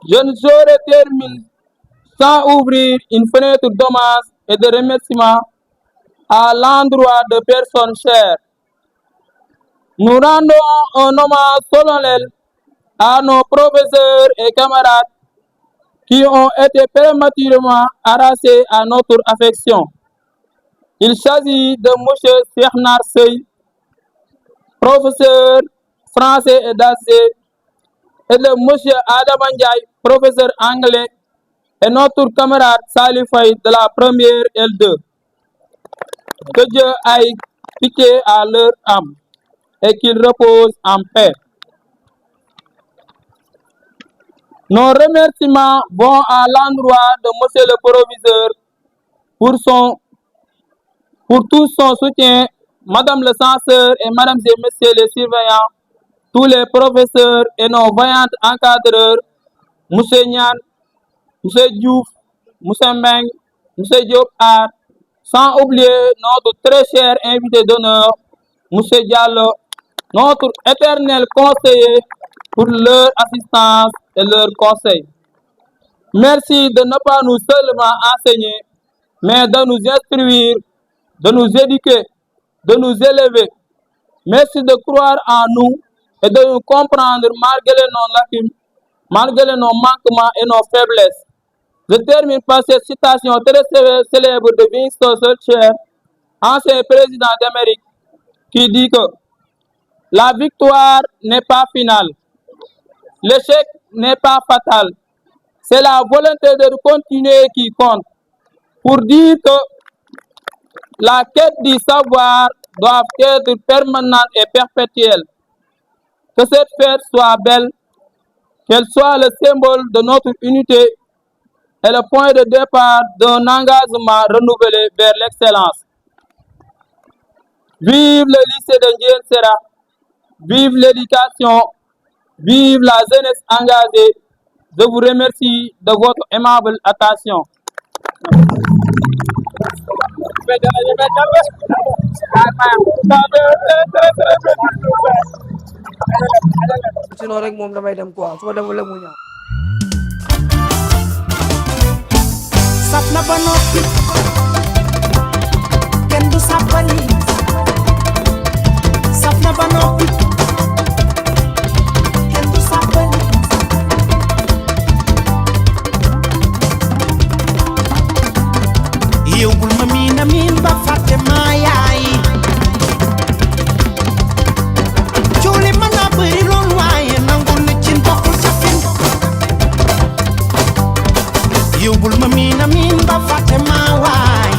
Je ne saurais terminer sans ouvrir une fenêtre d'hommage et de remerciement à l'endroit de personnes chères. Nous rendons un hommage solennel à nos professeurs et camarades qui ont été prématurément arrachés à notre affection. Il s'agit de M. Sernar Sey, professeur français et d'AC, et de M. Adam Ndiaye, professeur anglais, et notre camarade Salif Faye de la première L2. Que Dieu aille pitié à leur âme et qu'ils reposent en paix. Nos remerciements vont à l'endroit de M. le proviseur pour tout son soutien, Madame le censeur et Mesdames et Messieurs les surveillants, tous les professeurs et nos vaillants encadreurs, M. Nyan, M. Diouf, M. Meng, M. Diop Art, sans oublier notre très cher invité d'honneur, M. Diallo, notre éternel conseiller, pour leur assistance et leur conseil. Merci de ne pas nous seulement enseigner, mais de nous instruire, de nous éduquer, de nous élever. Merci de croire en nous et de nous comprendre malgré nos lacunes, malgré nos manquements et nos faiblesses. Je termine par cette citation très célèbre de Winston Churchill, ancien président d'Amérique, qui dit que la victoire n'est pas finale, l'échec n'est pas fatal, c'est la volonté de continuer qui compte, pour dire que la quête du savoir doit être permanente et perpétuelle. Que cette fête soit belle, qu'elle soit le symbole de notre unité et le point de départ d'un engagement renouvelé vers l'excellence. Vive le lycée de Ndiéyène Sirakh, vive l'éducation, vive la jeunesse engagée. Je vous remercie de votre aimable attention. sinon rek moom damay dem quoi su ma demul rek mu ñaaw. saf na ba noppi kenn du sàppali saf na ba noppi kenn du sàppali yow bul ma miin ba fàtte maa yaay cooli mën naa bëri lool waaye nangul ni cin bokkul ca fin yow bul ma miin ba fàtte maa waay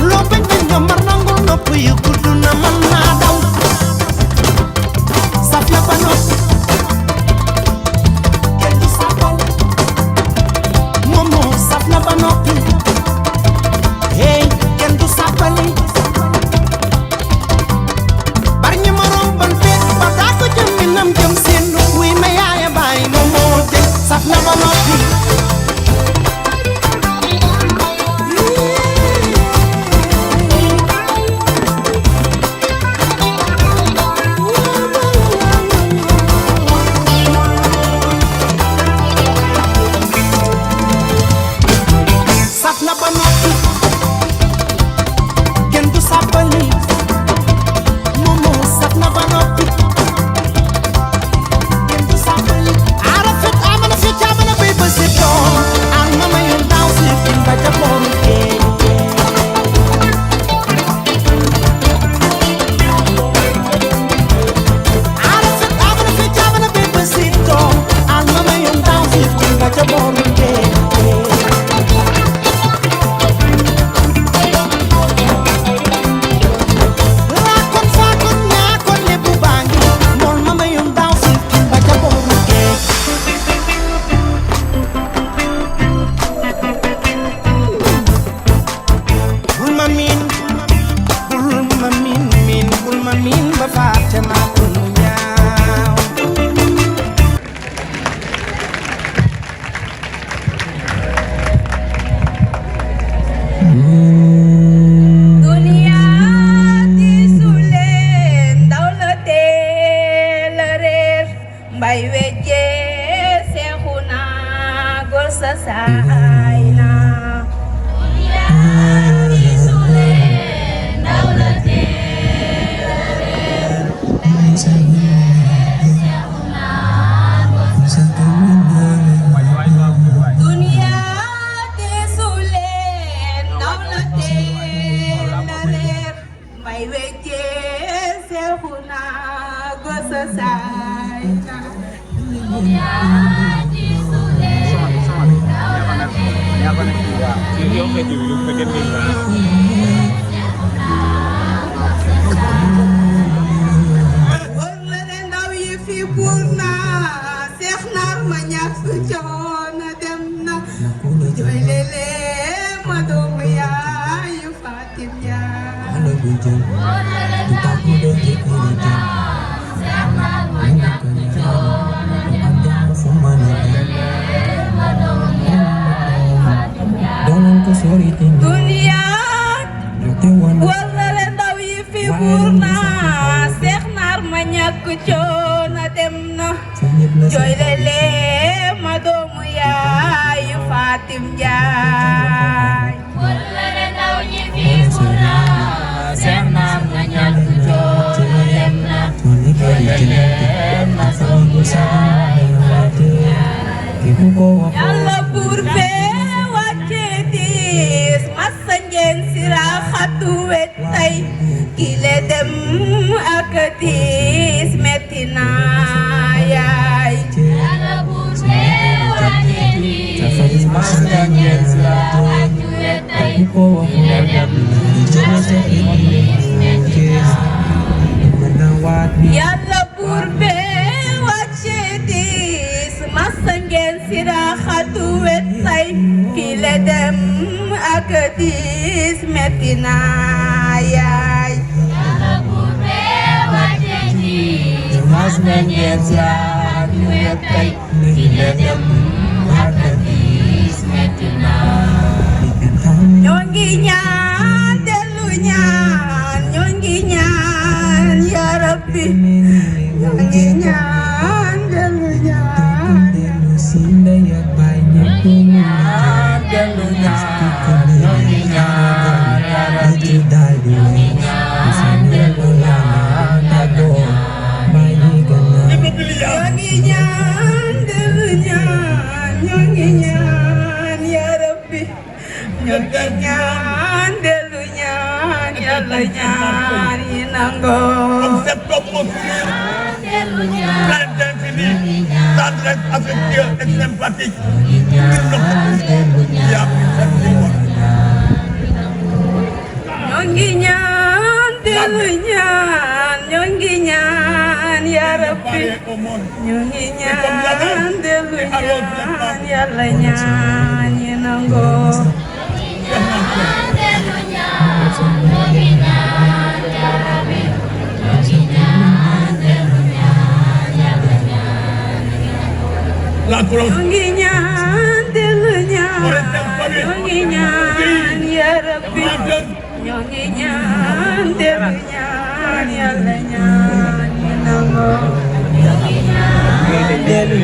loo bañ bañ nga mar nangul nopp yu gudd na mën naa daw saf na ba noppi kenn du sàppal moomoo saf na ba noppi hey kenn du sàppali bar ñi ma romban feet ba daa ko jëm mi nam jëm seen wuy ma yaaya bàyyi moomoo jëm saf na ba noppi saf na ba noppi kenn du sàppali moomoo saf na ba noppi kenn du sàppali ara fit amana fit amana bay ba si doon an mama yoon daaw si fin ba ca booru géej ara fit amana fit amana bay ba si doon an mama yoon daaw si fin ba ca booru géej xatu wet tey ki le dem ak tiis metti na yaay Yàlla buur bee wàcce tiis mas nga ñeel sa xatu wet tey ki le dem ak tiis metti na Yàlla buur bee wàcce tiis mas ngeen sira xatu wet tey ki le dem ak tiis metti na yaay Yàlla buur bee wàcce tiis mas ngeen sira xatu wet tey ki le dem ak tiis metti na ñoo ngi ñaan dellu ñaan ñoo ngi ñaan ya Rabbi ñoo ngi ñaan dellu ñaan dellu si ndey ak baay ñëpp ñaan dellu ñaan ñoo ngi ñaan ya Rabbi ñoo ngi ñaan dellu ñaan tagoo baay ñi gannaaw ñoo ngi ñaan dellu ñaan ñoo ngi ñaan ya Rabbi ñoo ngi ñaan dellu ñaan yàlla ñaan yi nangoo dellu ñaan plein d'infini, tendresse affectueuse et sympathique. ñoo ngi ñaan dellu ñaan ñoo ngi ñaan ya Rabbi ñoo ngi ñaan dellu ñaan yàlla ñaan yi nangoo La croix. ñoo ngi ñaan dellu ñaan ñoo ngi ñaan ya Rabbi ñoo ngi ñaan dellu ñaan yàlla ñaan yi nangoo ñoo ngi ñaan dellu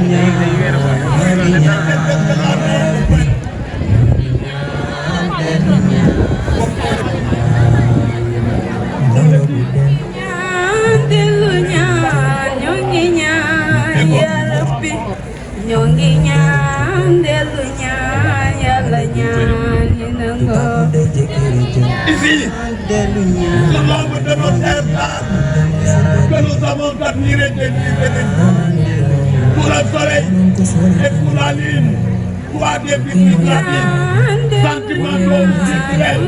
ñoo ngi ñaan dellu ñaan yàlla ñaan yi nangoo Ici, sur l'ombre de notre ère que nous avons admiré pour le soleil et pour la lune, trois défis rapides, sentiments culturels,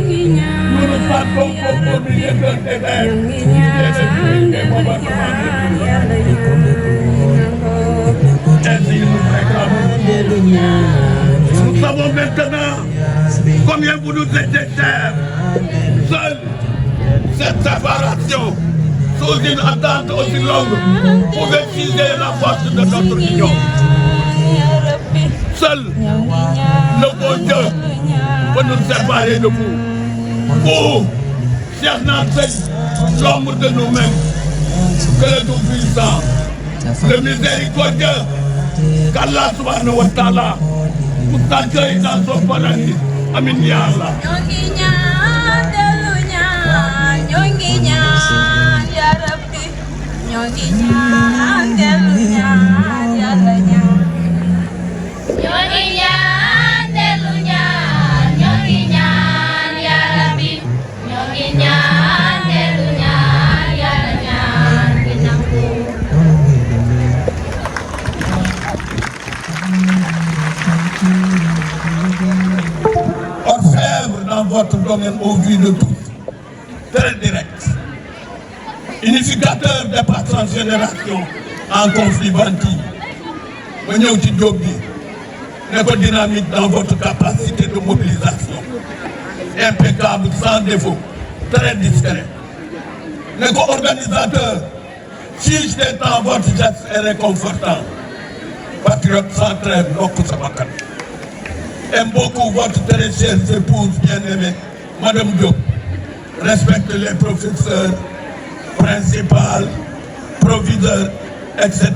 nous nous partons au milieu d'un désert, des bombardements. Ainsi nous réclamons. Nous savons maintenant combien vous nous étiez chers. Seule cette séparation, sous une attente aussi longue, pouvait figer la force de notre union. Seul le bon Dieu peut nous séparer de vous. Vous, chers Nantes, l'ombre de nous-mêmes, que le Tout-Puissant, le miséricordieux, qu'Allah subhanahu wa ta'ala vous accueille dans son paradis. Amin ya Allah. ñoo ngi ñaan dellu ñaan ñoo ngi ñaan ya Rabbi ñoo ngi ñaan dellu ñaan yàlla ñaan ñoo ngi ñaan dellu ñaan ñoo ngi ñaan ya Rabbi ñoo ngi ñaan dellu ñaan yàlla ñaan bi nangu Orfèvre dans votre domaine au vu de tous, très direct, unificateur des passions génération en conflit banti, ma ñëw ci jóg bi ne ko dynamique dans votre capacité de mobilisation, impeccable, sans défaut, très discret, ne ko organisateur, juge des temps votre geste est réconfortant, patriote sans trêve, nokku sa bakkan. Aime beaucoup votre très chère épouse bien-aimée, Madame Diop. Respecte les professeurs, principales, proviseurs, etc.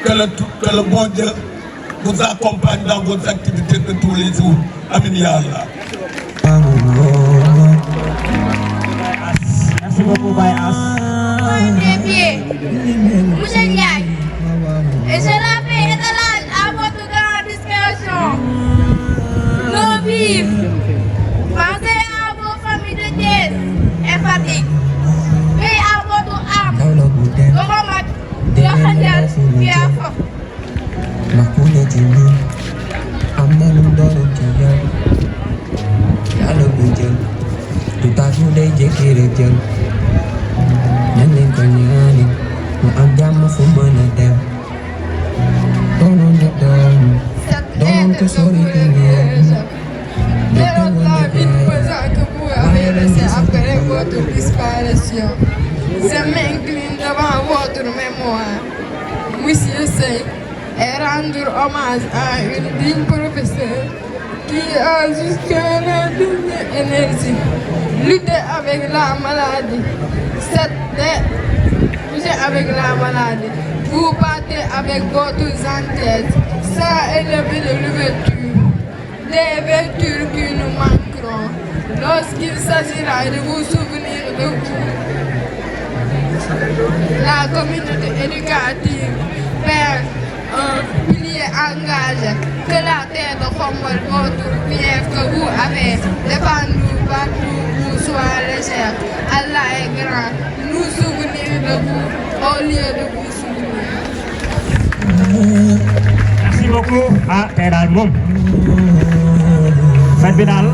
Que le bon Dieu vous accompagne dans vos activités de tous les jours. Amin ya Allah. Merci beaucoup, Bayas. Monsieur Ndiaye, et je l'appelle étalage à votre grande discrétion. Nos vives, pensez à vos familles du tax mu day jékki rek jël ñan leen ko ñaani mu am jàmm fu mën a dem doonoon na doonoon ko sori te ñeen après votre disparition. Je m'incline devant votre mémoire, Monsieur Seck, et rendre hommage à une digne professeure qui a jusqu'à la dernière énergie lutté avec la maladie. Avec la maladie, vous battez avec votre gentillesse, ça élevé de l'ouverture, des vertus qui nous manqueront lorsqu'il s'agira de vous souvenir de vous. La communauté éducative perd un pilier engagé que la terre de Khombole, votre pierre que vous avez défendu partout où soit légère. Allah est grand, nous souvenir de vous au lieu de vous souvenir. Merci beaucoup à Teral Moum. Faites Binal.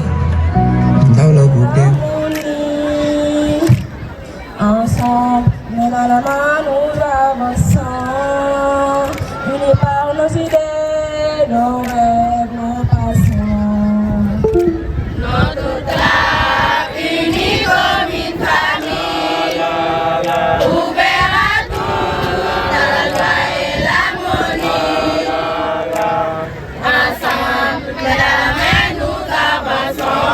Ensemble, nous avançons, unis par nos idées, nos rêves, nos passions. Notre club uni comme une famille, ouvert à tous, dans la joie et l'harmonie. Ensemble, de la main nous avançons,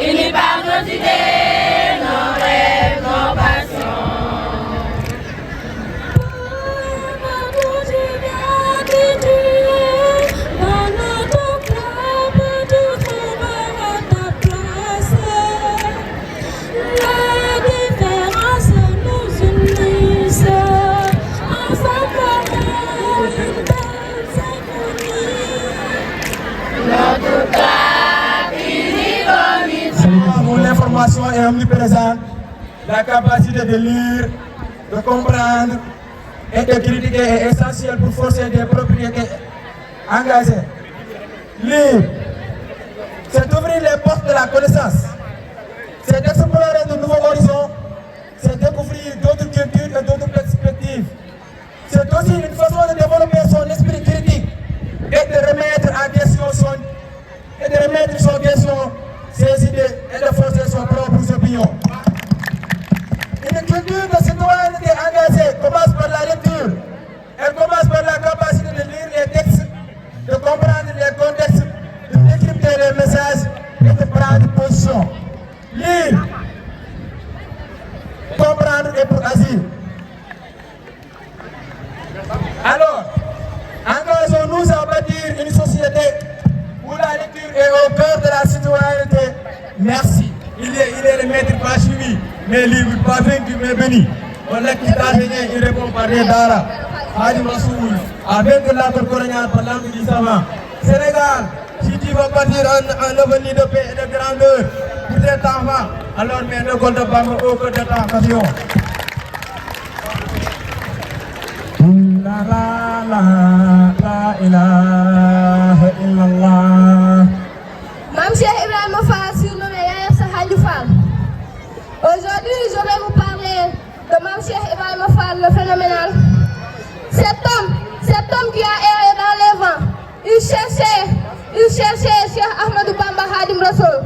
unis par nos idées, nos rêves, nos passions. L'information est omniprésente, la capacité de lire, de comprendre et de critiquer est essentielle pour forcer des propriétés engagées. Lire, c'est ouvrir les portes de la connaissance, c'est explorer de nouveaux horizons, c'est découvrir d'autres cultures et d'autres perspectives. C'est aussi une façon de développer son esprit critique et de remettre en question ses idées et de forcer son propre opinion. Une culture de citoyenneté engagée commence par la lecture. Elle commence par la capacité de lire les textes, de comprendre les contextes, de décrypter les messages et de prendre position. Lire, comprendre et pour agir. Alors, engageons-nous à bâtir une société où la lecture est au cœur de la citoyenneté. Merci. Il est le maître pas suivi, mais libre, pas vaincu, mais béni. On l'a quitté enseigné, il répond par des dara. Hadi Massoul, avec l'arbre colonial par l'angle du savant. Sénégal, si tu veux bâtir un avenir de paix et de grandeur pour tes enfants, alors mets le gold de Bamba au cœur de ta passion. La ilaha illallah. Mam Cheikh Ibrahima Fall, surnommé Yaya Sahadou Fall. Aujourd'hui, je vais vous parler de Mam Cheikh Ibrahima Fall, le phénoménal. Cet homme qui a erré dans les vents, il cherchait Cheikh Ahmadou Bamba Khadim Rassoul.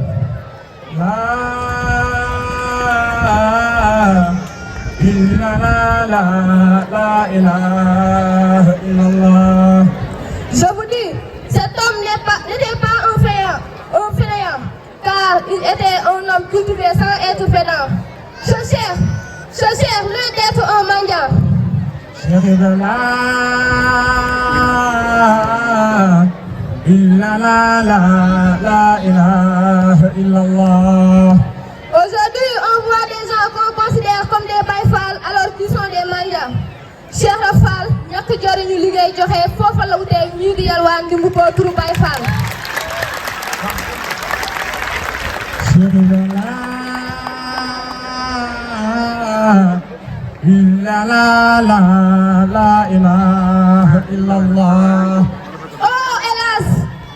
La ilaha illallah. Je vous dis, cet homme n'était pas un fainéant, car il était un homme cultivé sans être pédant. Ce cher, loin d'être un mendiant. La ilaha illallah. Aujourd'hui, on voit des gens qu'on considère comme des baïfals alors qu'ils sont des mendiants. Cheikh Rafal, ñak jariñu liggéey joxe foofa la wutee ñii di yalwaan di mbubboo turu baïfal. La ilaha illallah. Oh hélas,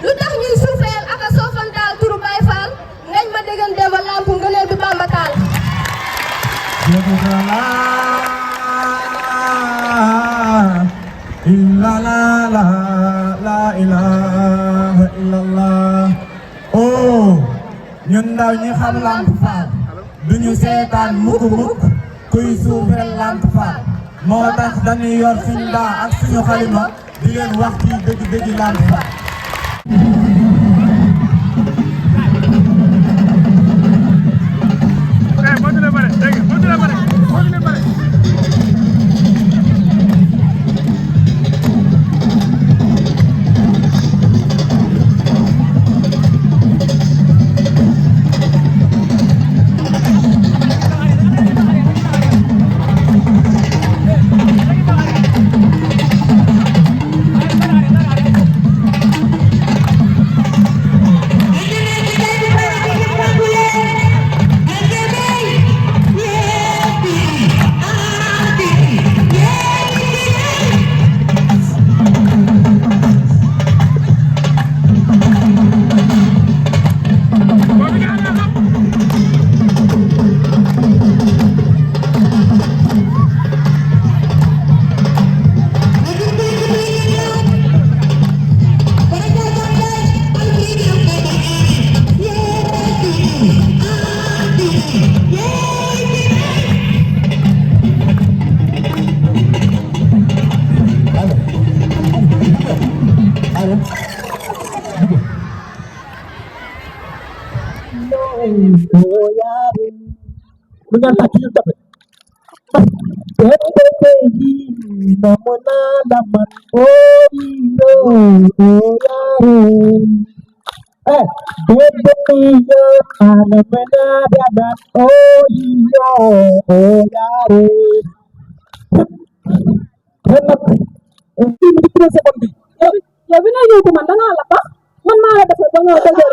lu tax ñuy suufeel ak a soofantaal turu baïfal ngañ ma déggan déba lamp La ilaha illallah. Oh, ñun ndaw ñi xam Lamp Fall duñu seetaan mukk kuy suufeel Lamp Fall moo tax dañuy yor suñu daa ak suñu xalima di leen wax ci dëgg-dëgg Lamp Fall. Dengan lagi yang dapat. Baby, nama nalaman baby, ana menadaman Ya bina yo ko man da nga la ba man ma la def ba nga dëgër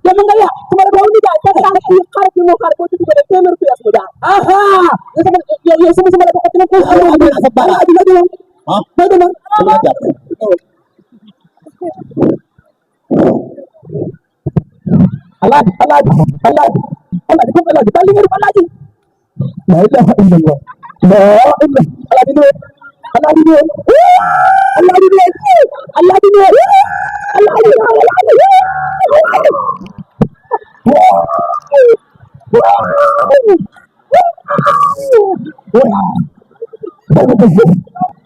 ya nga ya sama do ni da ta xar ki mo xar ko ci ko témer ku yas mo jaar aha yo sama la ko ci ko sa bala di la do ba do man Allah ko bali ngir balaji la ilaha illallah la ilaha Allah di Allah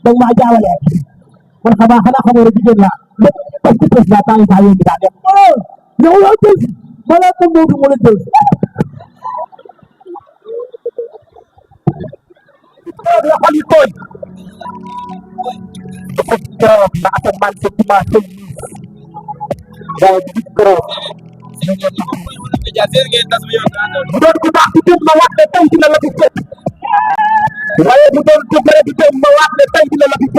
dong ma jaawale kon xana xamoo jigéen la parce que la tay sa yéen da def yow la tes mala ko mo du mo la tes la xali koy na asaman sa tumaso dahil dito doon ko baax ci ma wax ne tay dina la gis waaye bu doon ko bëre di ma wax ne tay dina la gis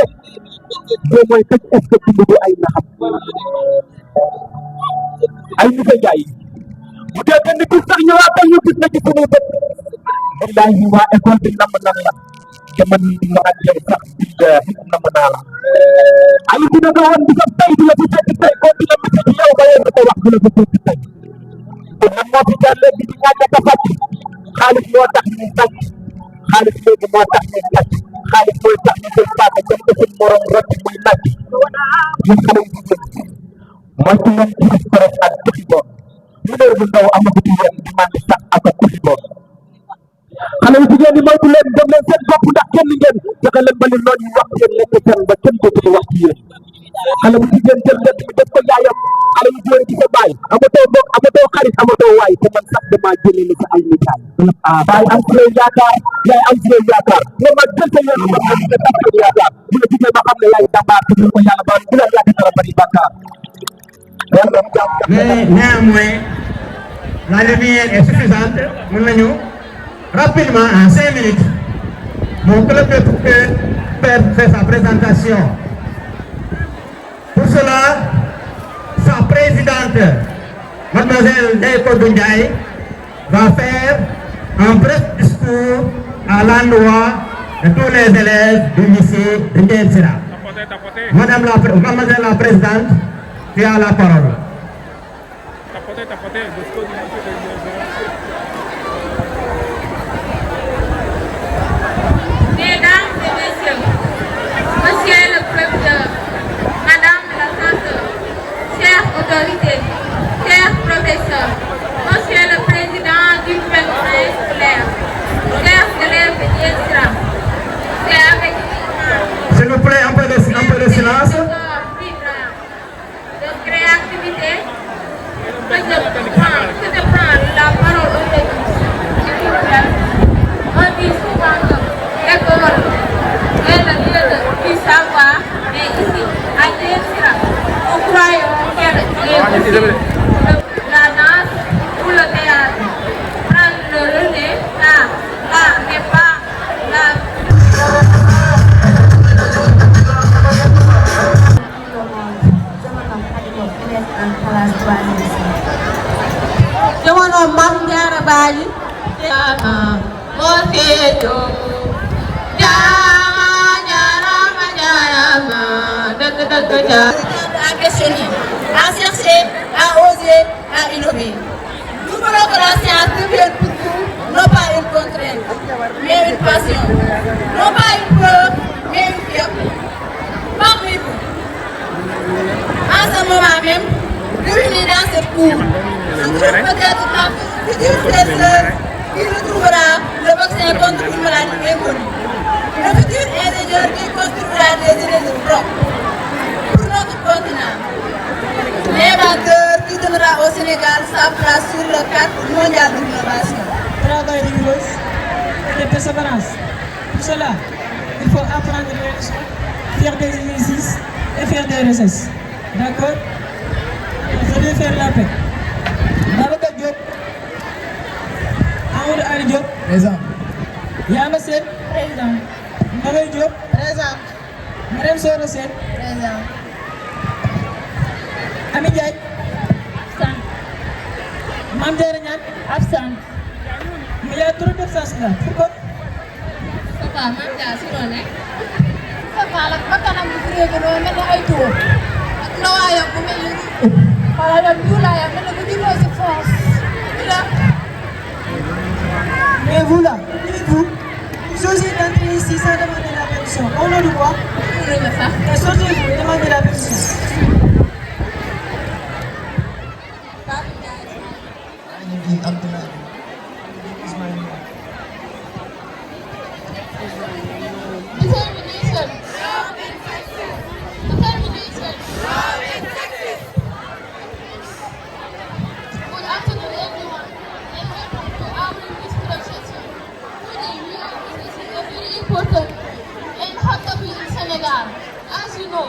do moy tek est ce que ay naxam ay ñu koy jaay bu dee benn gis sax ñëwaat tay ñu gis na ci suñu bët billahi waa école bi nam nan la te man ma ak yow sax billahi nam naa la ay dina ko woon di ko tay di la ci fekk tay ko dina ma ci yow ba yow ko wax di la ko fekk tay kon nag moo fi jaar léegi di ñaan ka fàcc xaalis moo tax ñu sàcc xaalis léegi moo tax ñu sàcc xaalis mooy tax ñu jël paaka jëm ko suñ morom rek muy nàcc ñun xale yu jigéen mooy ci leen gis korek ak tuxi boor leader bu ndaw amagu ci yéen di mandi sax ak a tuxi boor xale yu jigéen ñi moytu leen dem leen seen bopp ndax kenn ngeen fexe leen ba li noon yi wax yéen lekk seen ba kenn dootul wax ci yéen xale bu jigéen jël lekk mi def ko yaayam xale yu góor ci sa baay amatoo mbokk amatoo xarit amatoo waay te man sax dama jëlee ni sa ay mitaay baay am ci lay yaakaar yaay am ci lay yaakaar nga ma jël sa yoon ba xam ne tax yaakaar bu la jigéen ma xam ne yaay jàmbaar te ko yàlla ba bu la yàgg dara bari bàkkaar mais néanmoins la lumière est suffisante mën nañu rapidement en 5 minutes mon club peut faire sa présentation. Pour cela, sa présidente, mademoiselle Ndeye Ndiaye, va faire un bref discours à l'endroit de tous les élèves du lycée de Ndiaye Sira. Mademoiselle la présidente, tu as la parole. À questionner, à chercher, à oser, à innover. Nous voulons que la science devienne pour nous, non pas une contrainte, mais une passion. Non pas une peur, mais une fierté. Parmi vous, en ce moment même, réunis dans cette cour, se trouve peut-être ma future sœur qui retrouvera le vaccin contre une maladie inconnue. Le futur ingénieur qui construira des idées propres pour notre continent. L'inventeur qui donnera au Sénégal sa place sur le cadre mondial de l'innovation. Travail rigoureux et de persévérance. Pour cela, il faut apprendre les leçons, faire des exercices et faire des recherches. D'accord? Je vais faire la paix. Babacar Diop. Amadou Ali Diop. Présent. Yama Sen. Présent. Noël Diop. Présent. Madame Soro Sen. Présent. Ami Diaye. Absent. Mame Diarra Niane. Absent. Mais il y a trop d'absence là. Pourquoi? Papa, Mame Diarra si loo nekk. Papa la ba kanam bu réegu noonu mel ni ay tuur. Ak ndawaayam bu mel ni wala la duulaayam mel ni bu juddoo si force. Mais vous là, vous osez entrer ici sans demander la permission. Au nom de quoi? Et sortez-vous et demandez la permission. As you know,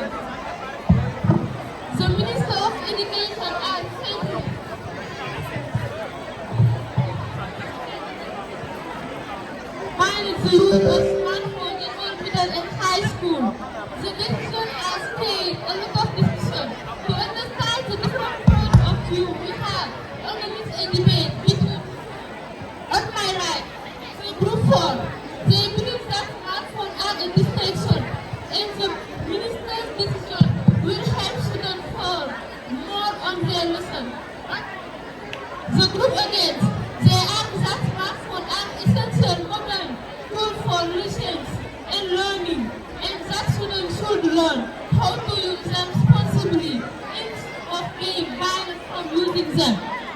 the Minister of Education and Safety managed the use of smartphones in all middle and high school. The decision has stayed a lot of discussion to understand the different points of view we have organized a debate between, on my right, the group 4, they believe that smartphones are a distraction and the minister's decision will help students fall more on their lesson. The group against, they argue that smartphones are essential modern tool for research and learning, and that students should learn how to use them responsibly instead of being banned from using them.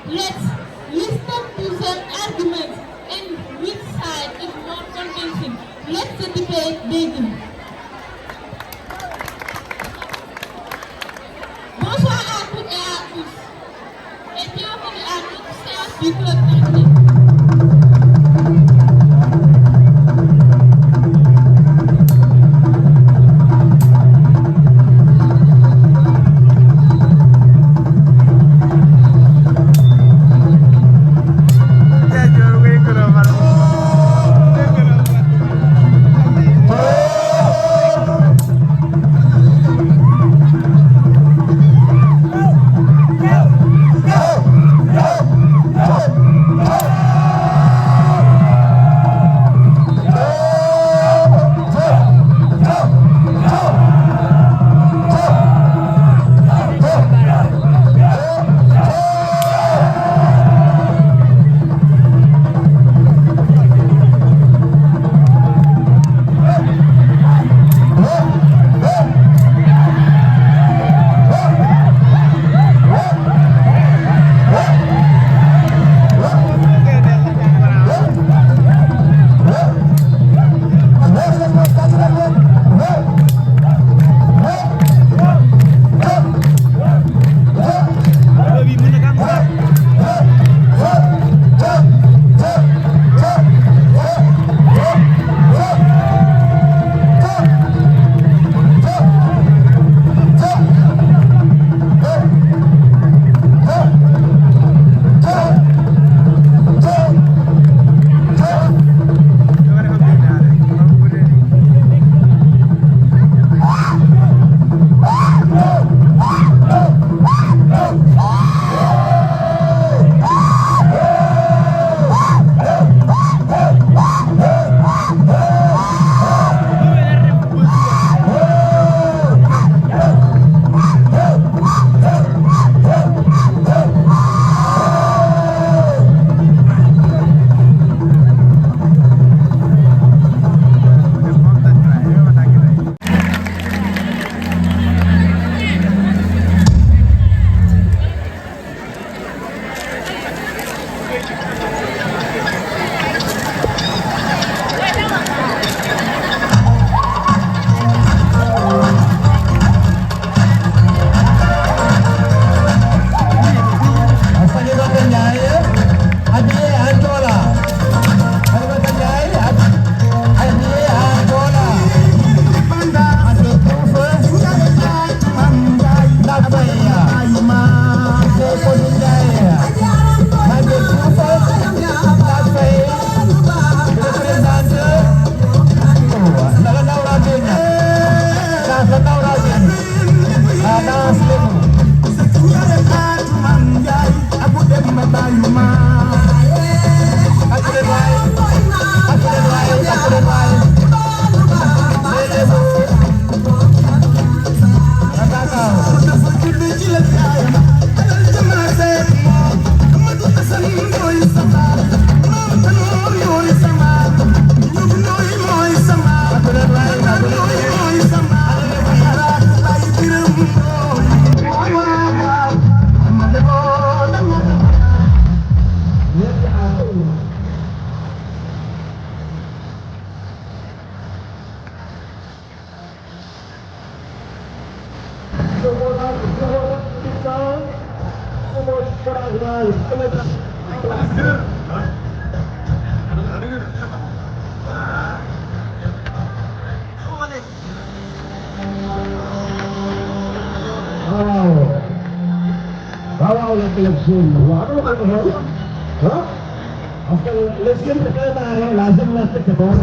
Let's listen to their arguments and which side is more convincing. Let the debate begin. Bonsoir à toutes et à tous, et bienvenue à notre séance du club anglais. Bawa oleh election. Waduh kan hal. Hah? After election terkena yang lazim lah terkebun.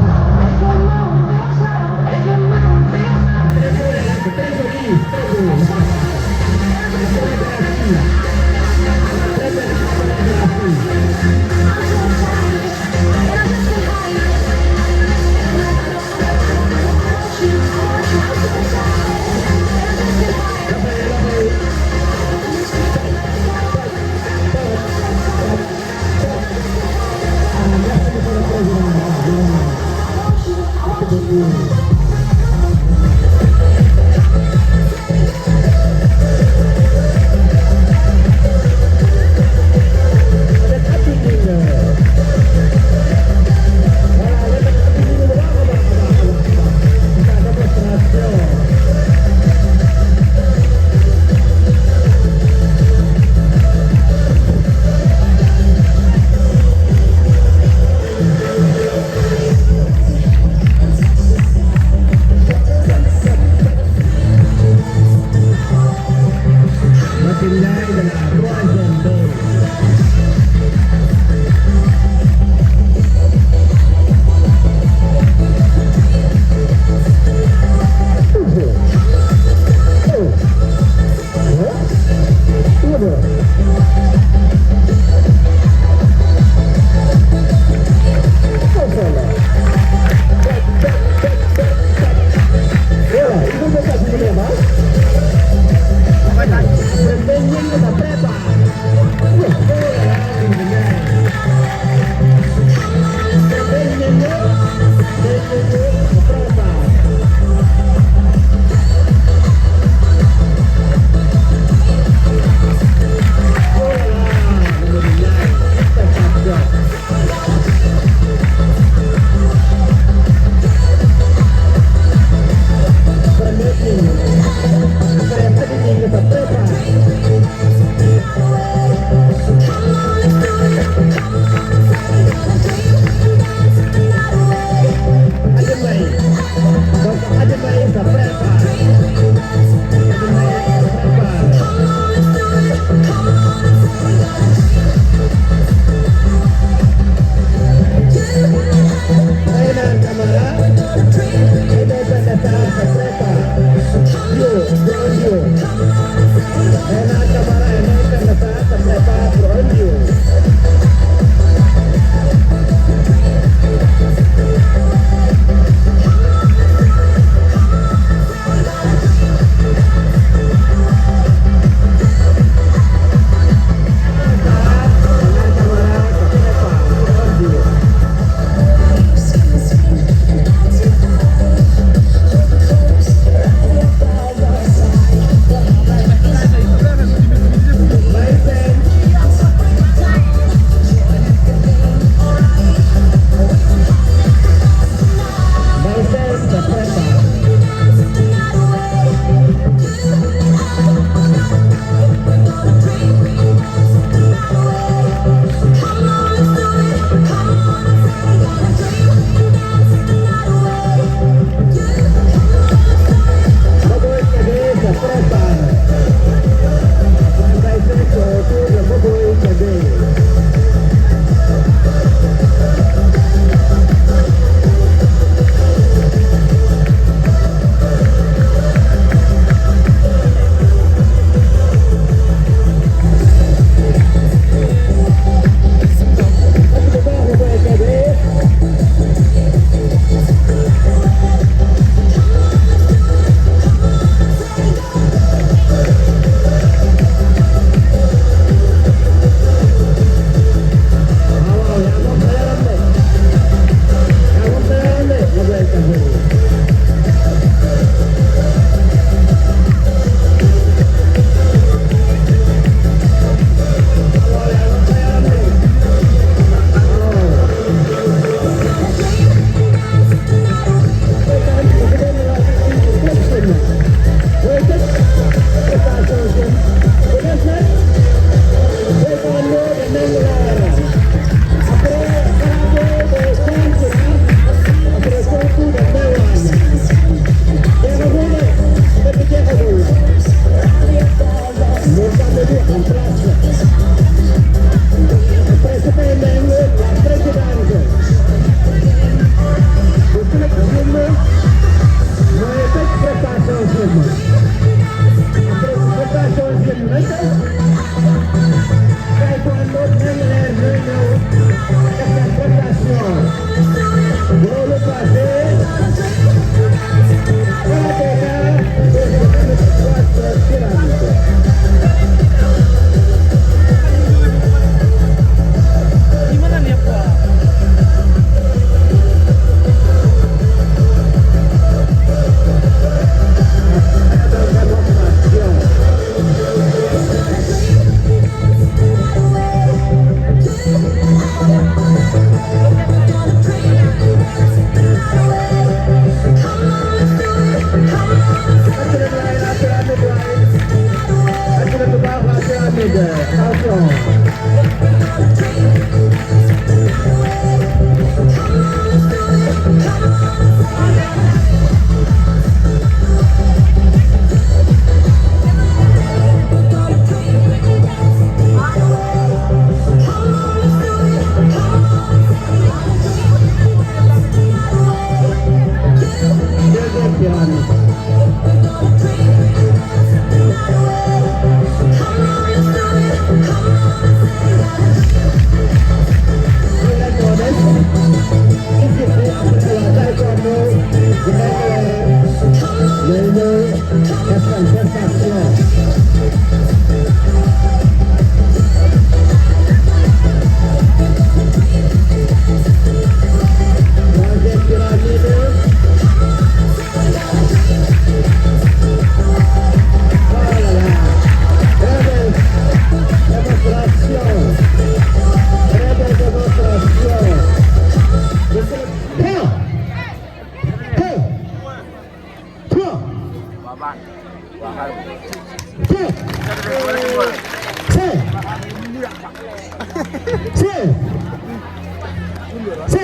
C'est.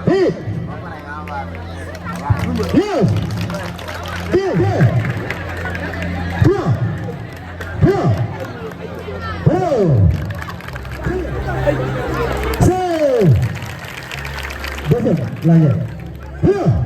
Hit. Yes. Deux. Trois. C'est. Deuxième. Langue. Deux.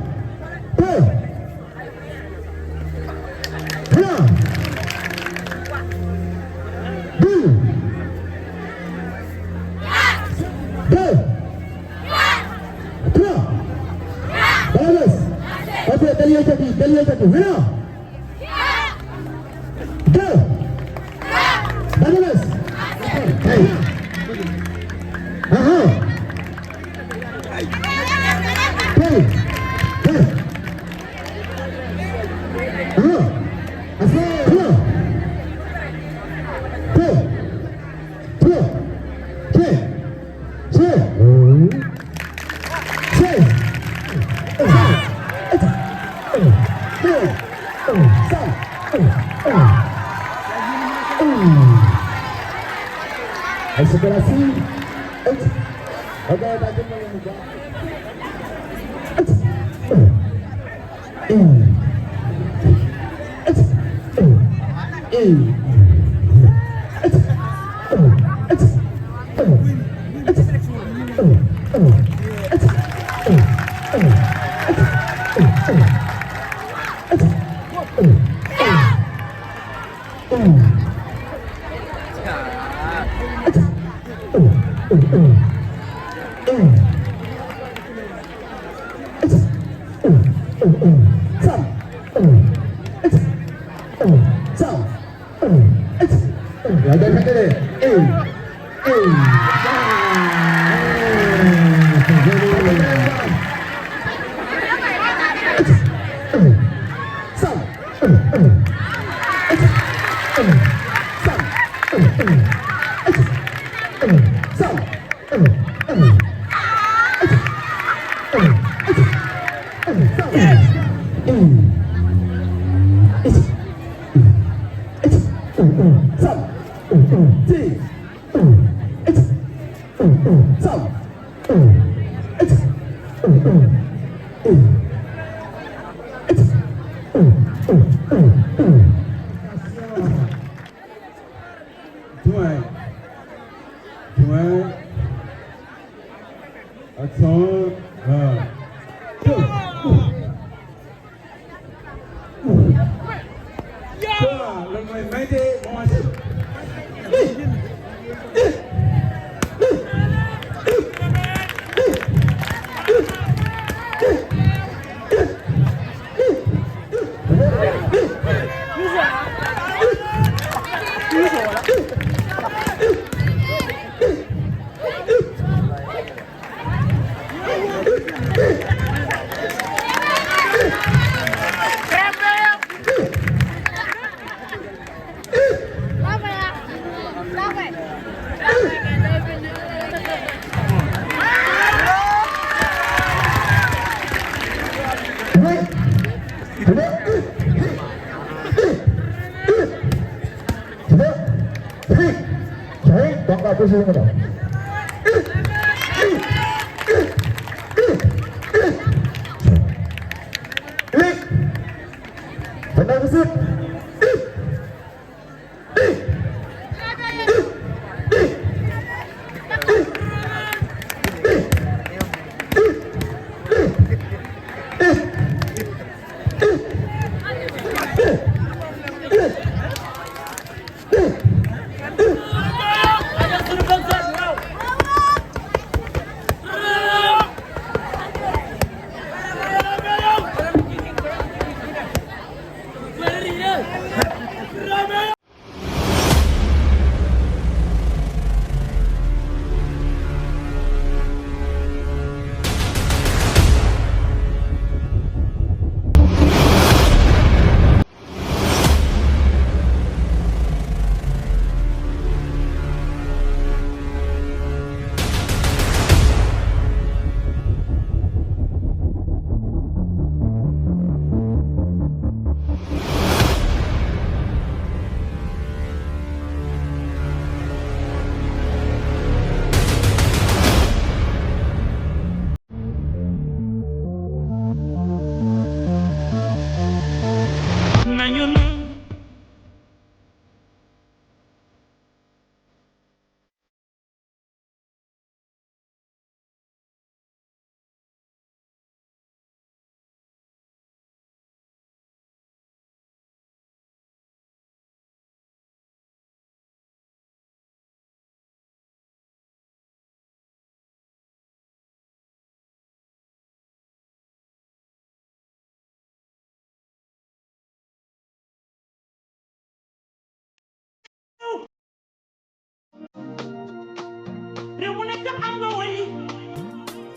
réew mu nekk am nga way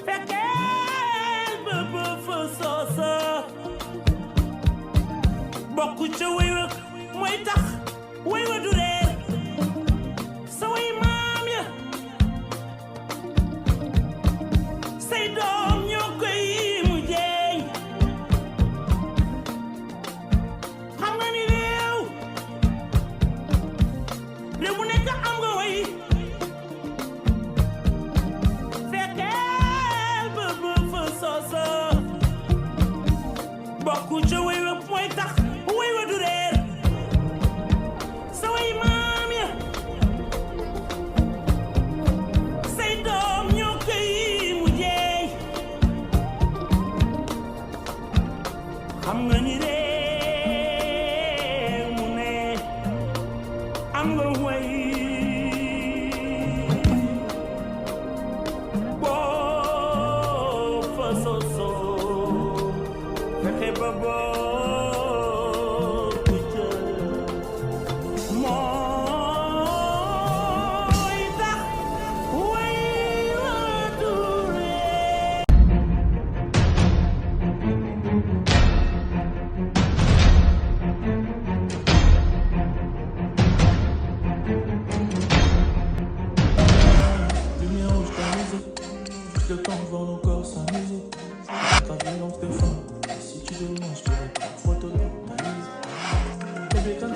fekkeel ba ba fa soosa bokk ca way wa mooy tax way wa du reer sa way maam ya say doom ñoo koy mu jeey xam nga ni réew mu nekk am nga way fekkeel ba ba fa soosa bokk ca way wa mooy tax way wa du reer sa way maam ya say doom ñoo koy mu jeey xam nga ni réew mu ne am nga way boo fa soso fexe ba bokk ca mooy tax way wa du reer Lumière rouge tamisée, juste le temps devant nos corps s'amuser. Ta vie on te fait faim, si tu demandes, je te réponds, photo de ta mise. Bébé, quand